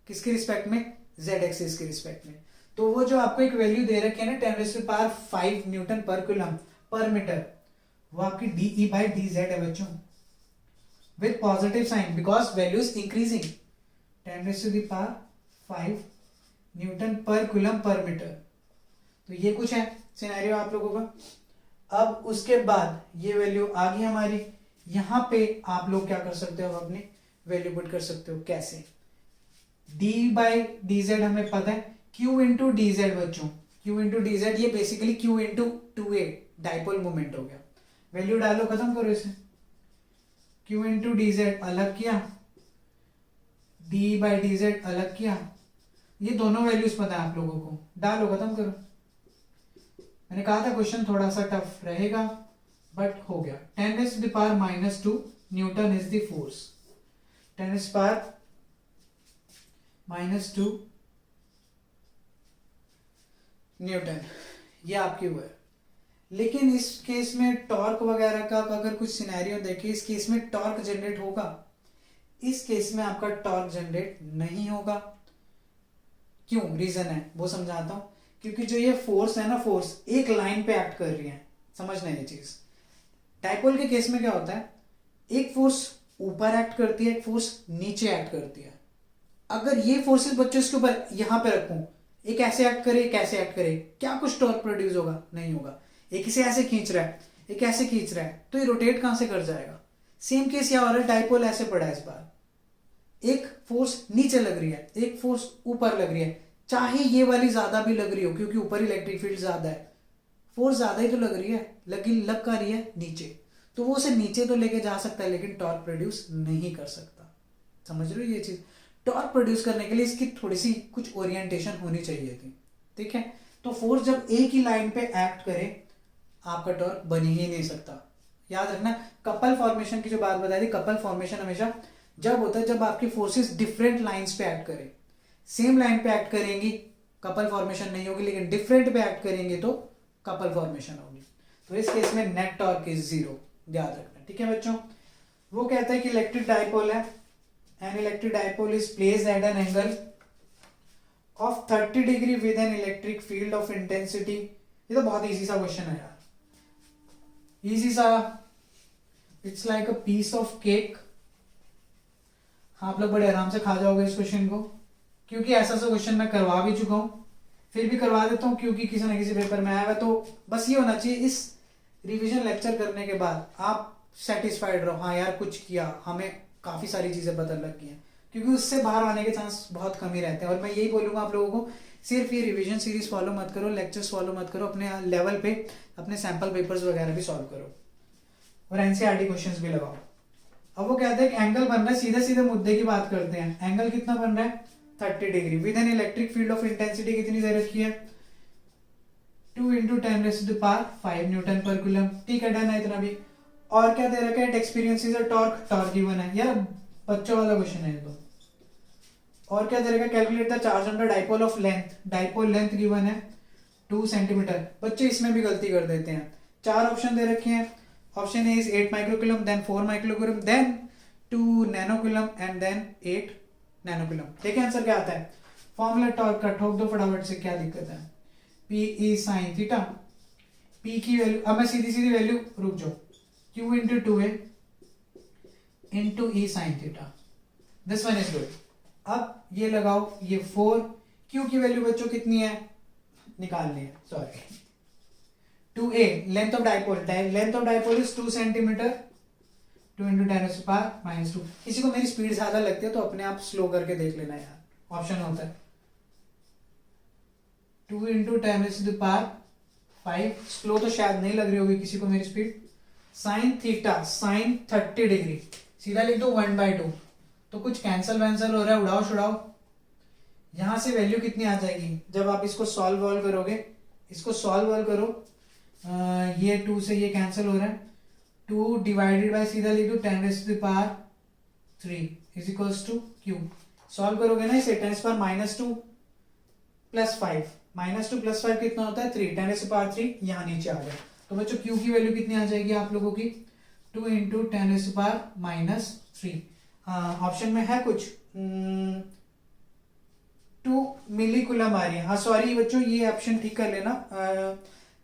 किसके रिस्पेक्ट में? z एक्सिस के रिस्पेक्ट में। तो वो जो आपको एक वैल्यू दे रखी है ना 10⁵ न्यूटन पर कूलम पर मीटर, वो आपकी dE बाई dz है बच्चों, with positive sign, because value is increasing. 10⁵ newton पर कूलम पर मीटर। तो ये कुछ है सिनेरियो आप लोगों का। अब उसके बाद ये वैल्यू आ गई हमारी, यहां पे आप लोग क्या कर सकते हो? अपनी वैल्यू पुट कर सकते हो। कैसे? d बाई डी जेड हमें पता है, q इंटू डी जेड बच्चों, q इंटू डी जेड ये basically q into 2a dipole moment हो गया। वैल्यू डालो, खत्म करो इसे। q इंटू डी जेड अलग किया, d बाई डी जेड अलग किया, ये दोनों वैल्यूज पता है आप लोगों को, डालो, खत्म करो। मैंने कहा था क्वेश्चन थोड़ा सा टफ रहेगा, बट हो गया। 10⁻⁻² Newton is the force, 10⁻⁻² Newton, ये आपकी वो है। लेकिन इस केस में टॉर्क वगैरह का अगर कुछ सिनेरियो देखें, इस केस में टॉर्क जनरेट होगा, इस केस में आपका टॉर्क जनरेट नहीं होगा। क्यों? रीजन है वो समझाता हूं। क्योंकि जो ये फोर्स है ना, फोर्स एक लाइन पे एक्ट कर रही है, समझना ये चीज। डाइपोल के केस में क्या होता है? एक फोर्स ऊपर एक्ट करती है, एक फोर्स नीचे एक्ट करती है। अगर ये फोर्सेस बच्चों इसके ऊपर यहां पे रखूं, एक ऐसे एक्ट करे, एक ऐसे एक्ट करे, क्या कुछ टॉर्क प्रोड्यूस होगा? नहीं होगा। एक इसे ऐसे खींच रहा है, एक ऐसे खींच रहा है, तो ये रोटेट कहां से कर जाएगा? सेम केस यहां हो रहा है, डाइपोल ऐसे पड़ा है इस बार, एक फोर्स नीचे लग रही है, एक फोर्स ऊपर लग रही है, चाहे ये वाली ज्यादा भी लग रही हो, क्योंकि ऊपर इलेक्ट्रिक फील्ड ज्यादा है, फोर्स ज्यादा ही तो लग रही है, लेकिन लग का रही है नीचे, तो वो उसे नीचे तो लेके जा सकता है, लेकिन टॉर्क प्रोड्यूस नहीं कर सकता। समझ रहे हो ये चीज? टॉर्क प्रोड्यूस करने के लिए इसकी थोड़ी सी कुछ ओरिएंटेशन होनी चाहिए थी, ठीक है? तो फोर्स जब एक ही लाइन पे एक्ट करे, आपका टॉर्क बन ही नहीं सकता। याद रखना, कपल फॉर्मेशन की जो बात बताई थी, कपल फॉर्मेशन हमेशा जब होता है जब आपकी फोर्सेस डिफरेंट लाइंस पे एक्ट करें। सेम लाइन पे एक्ट करेंगी कपल फॉर्मेशन नहीं होगी, लेकिन डिफरेंट पे एक्ट करेंगे तो कपल फॉर्मेशन होगी। तो इस केस में नेट टॉर्क इज 0, याद रखना, ठीक है बच्चों? वो कहता है कि इलेक्ट्रिक डाइपोल है, an electric dipole is placed at N angle of 30 degree with an electric field of intensity. ये तो बहुत इजी सा क्वेश्चन है यार, इजी सा, it's like a piece of cake. आप लोग बड़े आराम से खा जाओगे इस क्वेश्चन को, क्योंकि ऐसा सा क्वेश्चन मैं करवा भी चुका हूं, फिर भी करवा देता हूं क्योंकि किसी ना किसी पेपर में आया हुआ। तो बस ये होना चाहिए, इस रिवीजन लेक्चर करने के बाद आप सेटिस्फाइड रहो, हाँ यार कुछ किया, हमें काफी सारी चीजें पता लग गई हैं, क्योंकि उससे बाहर आने के चांस बहुत कम ही रहते हैं। और मैं यही बोलूंगा आप लोगों को, सिर्फ ये रिवीजन सीरीज फॉलो मत करो, लेक्चर्स फॉलो मत करो, अपने लेवल पे अपने सैंपल पेपर्स वगैरह भी सॉल्व करो और एनसीईआरटी क्वेश्चंस भी लगाओ। अब वो कहते हैं कि एंगल बन रहा है, सीधे सीधे मुद्दे की बात करते हैं। एंगल कितना बन रहा है? 30 degree with an electric field of intensity कितनी दे रखी है? 2 × 10⁵ न्यूटन पर कूलम। ठीक है, डन है इतना भी। और क्या दे रखा है? It experiences a torque, torque given है यार, बच्चों वाला क्वेश्चन है ये तो। और क्या दे रखा है? Calculate the charge on the dipole of length, dipole length given है 2 सेंटीमीटर। बच्चे इसमें भी गलती कर देते हैं, 4 ऑप्शन दे रखे हैं। Option A is 8 microcoulomb, then 4 microcoulomb, then 2 nanocoulomb and then 8 nanocoulomb. देखिए आंसर क्या आता है? फॉर्मूला टॉर्क का ठोक दो फटाफट से, क्या दिक्कत है? P E sin theta, P की वैल्यू, अब मैं सीधी सीधी वैल्यू, रुक जाओ, Q into 2a into E sin theta, this one is good. अब ये लगाओ, ये 4, Q की वैल्यू बच्चों कितनी है, निकालनी है, sorry 2a length of dipole, length of dipole is 2 centimetre, 2 × 10⁻⁻²। किसी को मेरी स्पीड ज्यादा लगती है तो अपने आप स्लो करके देख लेना यार, ऑप्शन होता है 2 × 10⁵, स्लो तो शायद नहीं लग रही होगी किसी को मेरी speed. Sine theta, sine 30 degree, सीधा लिख दो 1/2, तो कुछ कैंसल वैंसल हो रहा है, उड़ाओ छुड़ाओ। यहां से वैल्यू कितनी आ जाएगी जब आप इसको सॉल्व वॉल्व करोगे, इसको सॉल्व वॉल्व करो, ये 2 से ये कैंसिल हो रहा है, 2 डिवाइडेड बाय सीधा लिख दो 10⁻³ is equals to Q। Solve करोगे ना इसे 10⁻² + 5, -2 + 5 कितना होता है 3, 10⁻³ यहाँ नीचे आ गया। तो बच्चों Q की वैल्यू कितनी आ जाएगी आप लोगों की 2 × 10⁻³ ऑप्शन में है कुछ 2 मिलीकुलम आ रही है। हाँ सॉरी बच्चों, ये ऑप्शन ठीक कर लेना,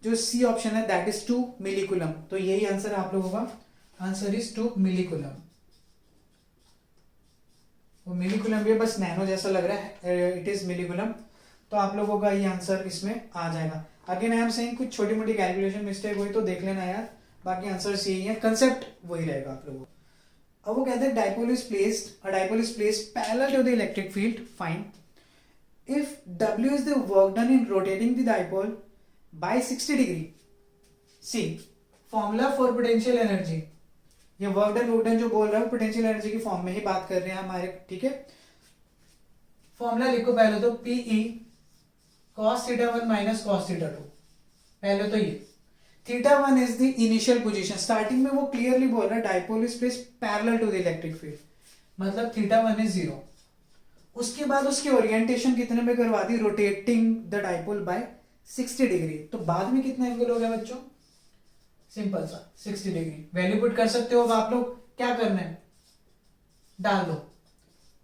जो सी ऑप्शन है दैट इज 2 मिलीकुलम, तो यही आंसर है आप लोगों का, आंसर इज 2 मिलीकुलम। वो मिलीकुलम भी बस नैनो जैसा लग रहा है, इट इज मिलीकुलम, तो आप लोगों का ये आंसर इसमें आ जाएगा। अगेन आई एम सेइंग कुछ छोटी मोटी कैलकुलेशन मिस्टेक हुई तो देख लेना यार, बाकी आंसर यही है, कंसेप्ट वही रहेगा आप लोगों। अब वो कहते हैं dipole is placed parallel to the electric field, fine. If W is the work done in rotating the dipole by 60 degree, see formula for potential energy, ये वर्क डन जो बोल रहा है पोटेंशियल एनर्जी की फॉर्म में ही बात कर रहे हैं हमारे, ठीक है। फॉर्मूला लिखो पहले तो PE cos θ1 minus cos θ2, पहले तो ये θ1 is the initial position, starting में वो क्लियरली बोल रहा है dipole is placed parallel to the electric field, मतलब θ1 is 0। उसके बाद उसकी ओरिएंटेशन कितने में करवा दी, rotating the dipole by 60 degree, तो बाद में कितना एंगल हो गया बच्चों, सिंपल सा 60 डिग्री। वैल्यू पुट कर सकते हो, अब आप लोग क्या करना है, डाल दो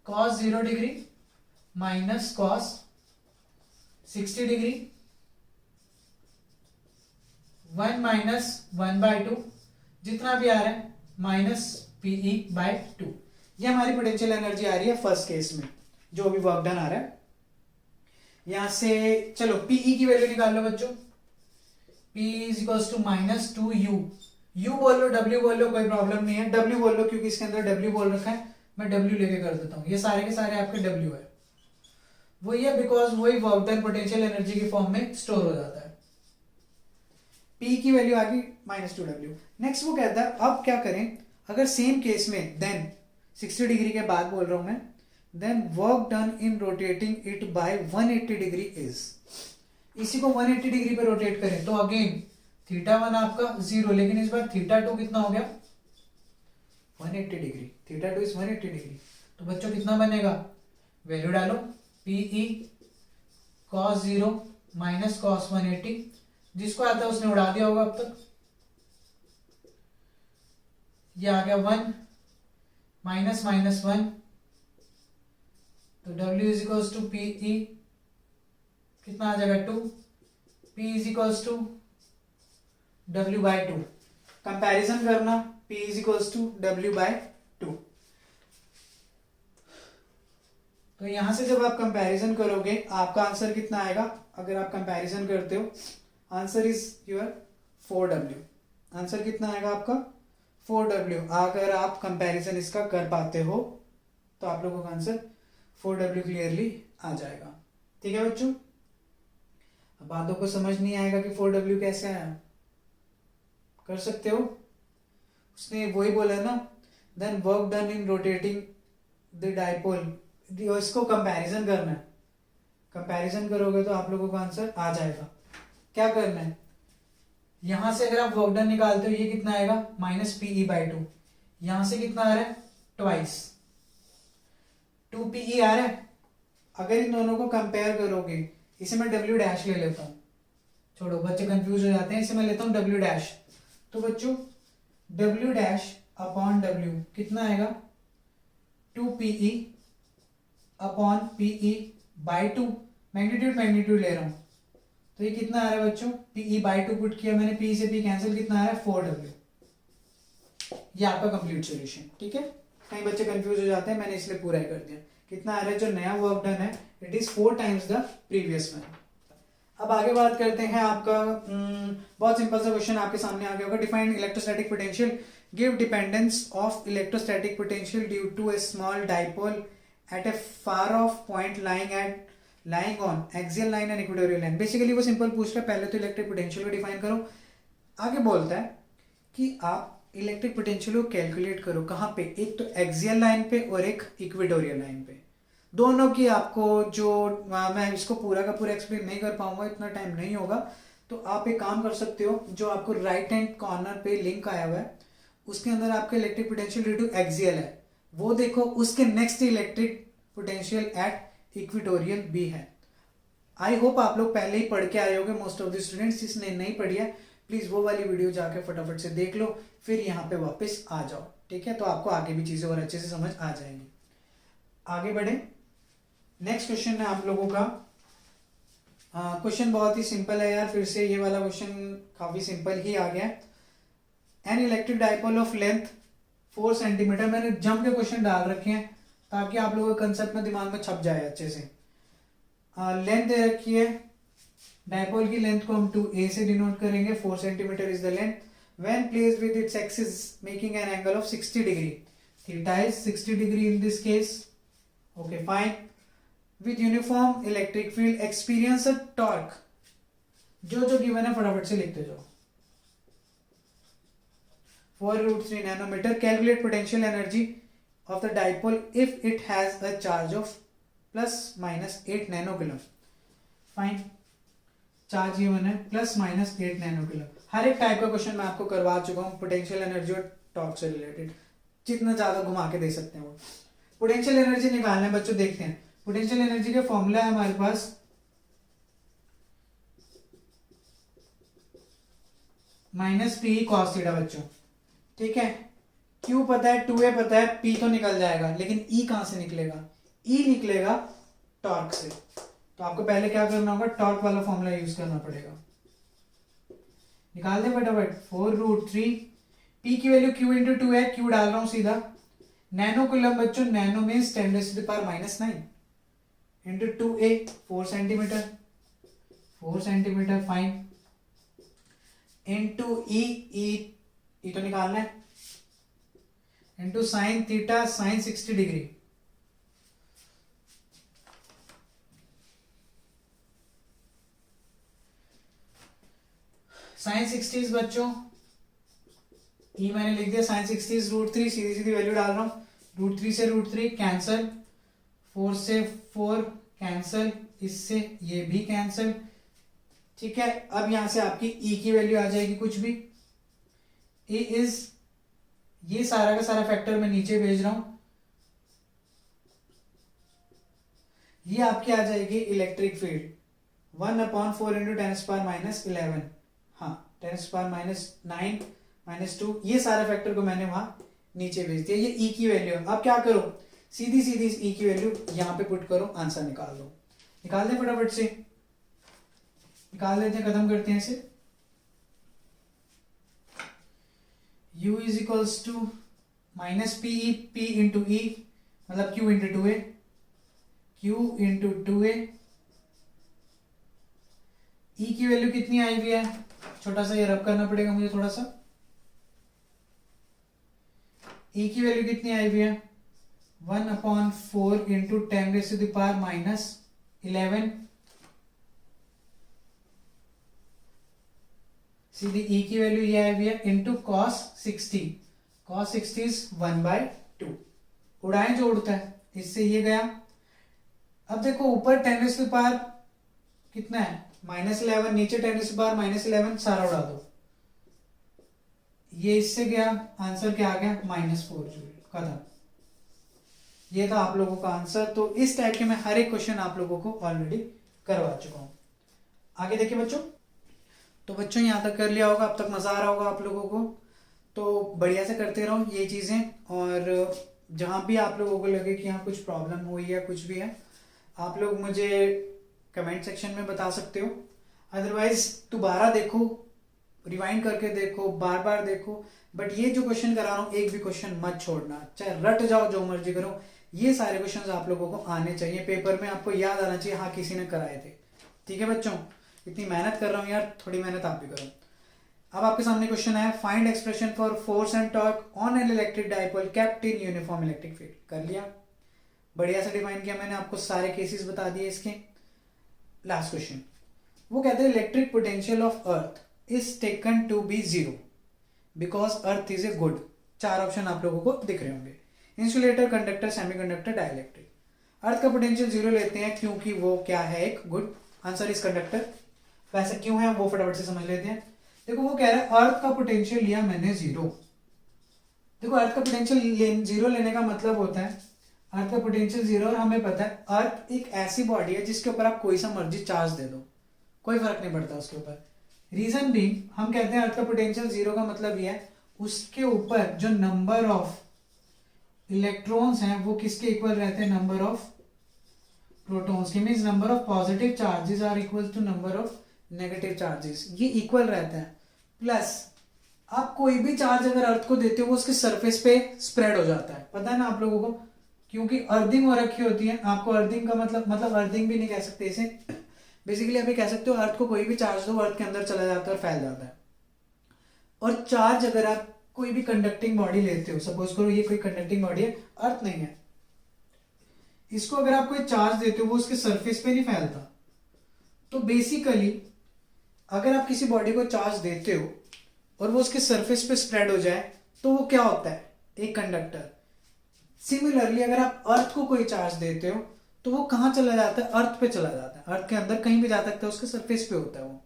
cos 0 degree minus cos 60 degree, 1 minus 1/2 जितना भी आ रहा है माइनस PE/2। ये हमारी पोटेंशियल एनर्जी आ रही है फर्स्ट केस में, जो भी वर्क डन आ रहा है। यहां से चलो PE की वैल्यू निकाल लो बच्चों, P is equals to -2U, U बोल लो W बोल लो, कोई प्रॉब्लम नहीं है, W बोल लो क्योंकि इसके अंदर W बोल रखा है, मैं W लेके कर देता हूँ, ये सारे के सारे आपके W है, वही है बिकॉज वही वर्क डन पोटेंशियल एनर्जी की फॉर्म में स्टोर हो जाता है। P की वैल्यू आ गई -2W। नेक्स्ट वो कहता है अब क्या करें, अगर सेम केस में देन 60 डिग्री के बाद बोल रहा हूं मैं, then work done in rotating it by 180 degree is, इसी को 180 डिग्री पे रोटेट करें तो अगेन θ1 आपका 0, लेकिन इस बार θ2 कितना हो गया 180 डिग्री, θ2 इज 180 डिग्री, तो बच्चों कितना बनेगा, वैल्यू डालो PE cos 0 माइनस cos 180, जिसको आता है उसने उड़ा दिया होगा अब तक, ये आ गया 1 माइनस -1, तो W is equals to PE कितना आ जाएगा 2, P is equals to W/2, comparison करना P is equals to W/2। तो यहां से जब आप कंपैरिजन करोगे आपका आंसर कितना आएगा, अगर आप कंपैरिजन करते हो answer is your 4W, answer कितना आएगा आपका 4W। अगर आप कंपैरिजन इसका कर पाते हो तो आप लोगों का आंसर 4W क्लियरली आ जाएगा, ठीक है बच्चों। अब बातों को समझ नहीं आएगा कि 4W कैसे आया, कर सकते हो, उसने वही बोला ना, then work done in rotating the dipole, इसको कंपैरिजन करना है, कंपैरिजन करोगे तो आप लोगों का आंसर आ जाएगा। क्या करना है, यहां से अगर आप वर्क डन निकालते हो ये कितना आएगा -PE/2, यहां से कितना आ रहा है ट्वाइस 2PE आ रहा है। अगर इन दोनों को कंपेयर करोगे, इसे मैं W' ले लेता हूं, छोड़ो बच्चे कंफ्यूज हो जाते हैं, इसे मैं लेता हूं W', तो बच्चों W'/W कितना आएगा 2PE/PE/2, मैग्नीट्यूड ले रहा हूं, तो ये कितना आ रहा है बच्चों PE/2 पुट किया मैंने, P से P कैंसिल, कितना आ रहा है 4W। ये आपका कंप्लीट सॉल्यूशन, ठीक है। कई बच्चे कंफ्यूज हो जाते हैं, मैंने इसलिए पूरा ही कर दिया। कितना आ रहा है जो नया वर्क डन है, it is 4 times the previous one. अब आगे बात करते हैं आपका बहुत सिंपल सा क्वेश्चन आपके सामने आ गया होगा। Define electrostatic potential, give dependence of electrostatic potential due to a small dipole at a far off point lying on axial line and equatorial line. Basically वो सिंपल पूछ रहा है, पहले तो इलेक्ट्रिक पोटेंशियल को डिफाइन करो, आगे बोलता है कि आप इलेक्ट्रिक पोटेंशियल को कैलकुलेट करो कहाँ पे, एक तो एक्सियल लाइन पे और एक इक्वेटोरियल लाइन पे। दोनों की आपको जो मैं इसको पूरा का पूरा एक्सप्लेन नहीं कर पाऊंगा, इतना टाइम नहीं होगा, तो आप एक काम कर सकते हो, जो आपको राइट हैंड कॉर्नर पे लिंक आया हुआ है उसके अंदर आपका electric potential due to axial है, वो देखो, उसके next electric potential at equatorial भी है। आई होप आप लोग पहले ही पढ़ के आए होंगे, मोस्ट ऑफ द स्टूडेंट्स। जिसने नहीं पढ़ी है प्लीज वो वाली वीडियो जाके फटाफट से देख लो, फिर यहाँ पे वापस आ जाओ, ठीक है, तो आपको आगे भी चीजें और अच्छे से समझ आ जाएंगी। आगे बढ़े, नेक्स्ट क्वेश्चन है आप लोगों का। क्वेश्चन बहुत ही सिंपल है यार, फिर से ये वाला क्वेश्चन काफी सिंपल ही आ गया। An electric dipole of length 4 centimetre, मैंने जंप के क्वेश्चन डाल रखे हैं ताकि आप लोगों के कंसेप्ट में दिमाग में छप जाए अच्छे से। लेंथ दे रखी है, डाइपोल की लेंथ को हम 2a से डिनोट करेंगे, 4 centimetre is the length. When placed with its axis making an angle of 60 degree, theta is 60 degree in this case, okay fine. With uniform electric field experience a torque, जो given है फटाफट से लिखते जाओ। 4√3 nanometre, calculate potential energy of the dipole if it has a charge of ±8 nanocoulomb. Fine, charge given है ±8 नैनोकूलम। हर एक type का question मैं आपको करवा चुका हूँ पोटेंशियल एनर्जी और टॉर्क से रिलेटेड, जितना ज्यादा घुमा के दे सकते हैं वो। पोटेंशियल एनर्जी निकालना है बच्चों, देखते हैं। पोटेंशियल एनर्जी का फॉर्मूला है हमारे पास -P cos थीटा बच्चों, ठीक है। Q पता है, 2a पता है, P तो निकल जाएगा, लेकिन E कहां से निकलेगा? E निकलेगा टॉर्क से। तो आपको पहले क्या करना होगा, टॉर्क वाला फॉर्मूला यूज करना पड़ेगा। निकाल दे फटाफट, 4√3, P की वैल्यू Q इंटू 2 है, Q डाल रहा हूं सीधा। नैनोकूलम बच्चों, nano means 10⁻⁻⁹ into 2a, 4 centimetre, 4 centimetre, fine, into E तो निकालना है, into sine theta, sine 60 degree, sine 60 बच्चों, ई मैंने लिख दिया, साइन 60 √3, सीधी सीधी वैल्यू डाल रहा हूं, √3 से √3 कैंसल, 4 से 4 कैंसल, इससे ये भी कैंसल, ठीक है। अब यहां से आपकी ई की वैल्यू आ जाएगी कुछ भी, ए इज, ये सारा का सारा फैक्टर मैं नीचे भेज रहा हूं, ये आपकी आ जाएगी इलेक्ट्रिक फील्ड 1/4 इंटू 10⁻⁻11, हाँ 10⁻⁹ -2, ये सारे फैक्टर को मैंने वहां नीचे भेज दिया। ये ई की वैल्यू है। अब क्या करो, सीधी सीधी इस ई की वैल्यू यहां पे पुट करो, आंसर निकाल लो। निकाल दें फटाफट से, निकाल लेते हैं, खत्म करते हैं इसे। U is equals to -PE, P into E मतलब Q into 2A, Q into 2A। E की वैल्यू कितनी आई हुई है, छोटा सा ये रब करना पड़ेगा मुझे थोड़ा सा। E की वैल्यू कितनी आई हुई है, 1/4 इंटू 10⁻⁻11, सीधी E की वैल्यू ये आई हुई है, इंटू cos 60, cos 60 इज 1/2। उड़ाएं जो उड़ता है, इससे ये गया। अब देखो ऊपर 10⁻⁻ कितना है, -11, नीचे 10⁻⁻11, सारा उड़ा दो, ये इससे गया, आंसर क्या आ गया, -4 जूल, खत्म। ये था आप लोगों का आंसर। तो इस टाइप के मैं हर एक क्वेश्चन आप लोगों को ऑलरेडी करवा चुका हूं। आगे देखिए बच्चों, तो बच्चों यहाँ तक कर लिया होगा, अब तक मजा आ रहा होगा आप लोगों को, तो बढ़िया से करते रहो ये चीजें, और जहां भी आप लोगों को लगे कि यहाँ कुछ प्रॉब्लम हुई है, कुछ भी है, आप लोग मुझे कमेंट सेक्शन में बता सकते हो। अदरवाइज दोबारा देखो, रिवाइंड करके देखो, बार बार देखो, बट ये जो क्वेश्चन करा रहा हूँ एक भी क्वेश्चन मत छोड़ना, चाहे रट जाओ जो मर्जी करो, ये सारे क्वेश्चंस आप लोगों को आने चाहिए पेपर में, आपको याद आना चाहिए हाँ किसी ने कराए थे। ठीक है बच्चों, इतनी मेहनत कर रहा हूँ यार, थोड़ी मेहनत आप भी करो। अब आपके सामने क्वेश्चन है, find expression for force and torque on an electric dipole kept in uniform electric field. कर लिया, बढ़िया से डिफाइन किया मैंने, आपको सारे केसेस बता दिए इसके। लास्ट क्वेश्चन, वो कहते हैं electric potential of earth is taken to be zero because earth is a good. 4 option आप लोगों को दिख रहे होंगे, इंसुलेटर, कंडक्टर, सेमीकंडक्टर, डाइलेक्ट्रिक। अर्थ का पोटेंशियल जीरो लेते हैं क्योंकि वो क्या है, एक गुड। Answer is conductor. वैसे क्यों है वो फटाफट से समझ लेते हैं। देखो वो कह रहा है अर्थ का पोटेंशियल लिया मैंने जीरो। देखो अर्थ का पोटेंशियल जीरो लेने का मतलब होता है अर्थ का पोटेंशियल जीरो, और हमें पता है अर्थ एक ऐसी बॉडी है जिसके ऊपर आप कोई सा मर्जी चार्ज दे दो, कोई फर्क नहीं पड़ता उसके ऊपर। रीजन भी हम कहते हैं अर्थ का पोटेंशियल जीरो का मतलब ये है उसके ऊपर जो नंबर ऑफ इलेक्ट्रॉन्स हैं वो किसके इक्वल रहते हैं, नंबर ऑफ प्रोटॉन्स के। Means number of positive charges are equal to number of negative charges, ये इक्वल रहता है। प्लस आप कोई भी चार्ज अगर अर्थ को देते हो वो उसके सरफेस पे स्प्रेड हो जाता है, पता है ना आप लोगों को, क्योंकि अर्थिंग हो रखी होती है। आपको अर्थिंग का मतलब अर्थिंग भी नहीं कह सकते इसे, बेसिकली आप ये कह सकते हो अर्थ को कोई भी चार्ज दो अर्थ के अंदर चला जाता है और फैल जाता है। और चार्ज अगर आप कोई भी कंडक्टिंग बॉडी लेते हो, सपोज करो ये कोई कंडक्टिंग बॉडी है, अर्थ नहीं है, इसको अगर आप कोई चार्ज देते हो वो उसके सरफेस पे नहीं फैलता। तो बेसिकली अगर आप किसी बॉडी को चार्ज देते हो और वो उसके सरफेस पे स्प्रेड हो जाए तो वो क्या होता है, एक कंडक्टर। सिमिलरली अगर आप अर्थ को कोई चार्ज देते हो तो वो कहाँ चला जाता है, अर्थ पे चला जाता है, अर्थ के अंदर कहीं भी जा सकता है, उसके सरफेस पे होता है वो,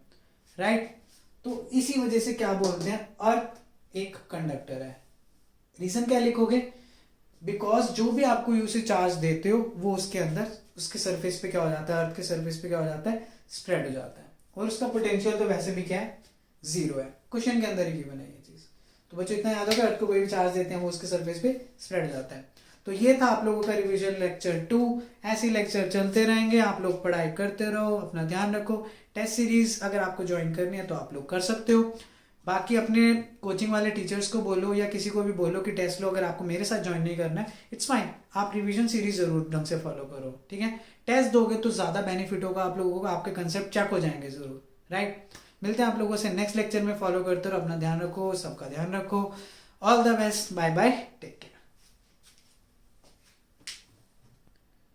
राइट। तो इसी वजह से क्या बोलते हैं, अर्थ एक कंडक्टर है। रीजन क्या लिखोगे, बिकॉज जो भी आपको उसे चार्ज देते हो वो उसके अंदर उसके सरफेस पे क्या हो जाता है, अर्थ के सरफेस पे क्या हो जाता है, स्प्रेड हो जाता है। और उसका पोटेंशियल तो वैसे भी क्या है, जीरो है। क्वेश्चन के अंदर ही गिवन है ये चीज। तो बच्चों इतना याद होगा, अर्थ को कोई भी चार्ज देते हैं वो उसके सरफेस पे स्प्रेड हो जाता है। तो ये था आप लोगों का रिवीजन लेक्चर 2। ऐसे लेक्चर चलते रहेंगे, आप लोग पढ़ाई करते रहो, अपना ध्यान रखो। टेस्ट सीरीज अगर आपको ज्वाइन करनी है तो आप लोग कर सकते हो। बाकी अपने कोचिंग वाले टीचर्स को बोलो या किसी को भी बोलो कि टेस्ट लो, अगर आपको मेरे साथ ज्वाइन नहीं करना है इट्स फाइन, आप रिवीजन सीरीज जरूर ढंग से फॉलो करो, ठीक है। टेस्ट दोगे तो ज्यादा बेनिफिट होगा आप लोगों को, आपके कंसेप्ट चेक हो जाएंगे जरूर, राइट। मिलते हैं आप लोगों से नेक्स्ट लेक्चर में, फॉलो करते रहो, अपना ध्यान रखो, सबका ध्यान रखो। All the best, bye bye, take care.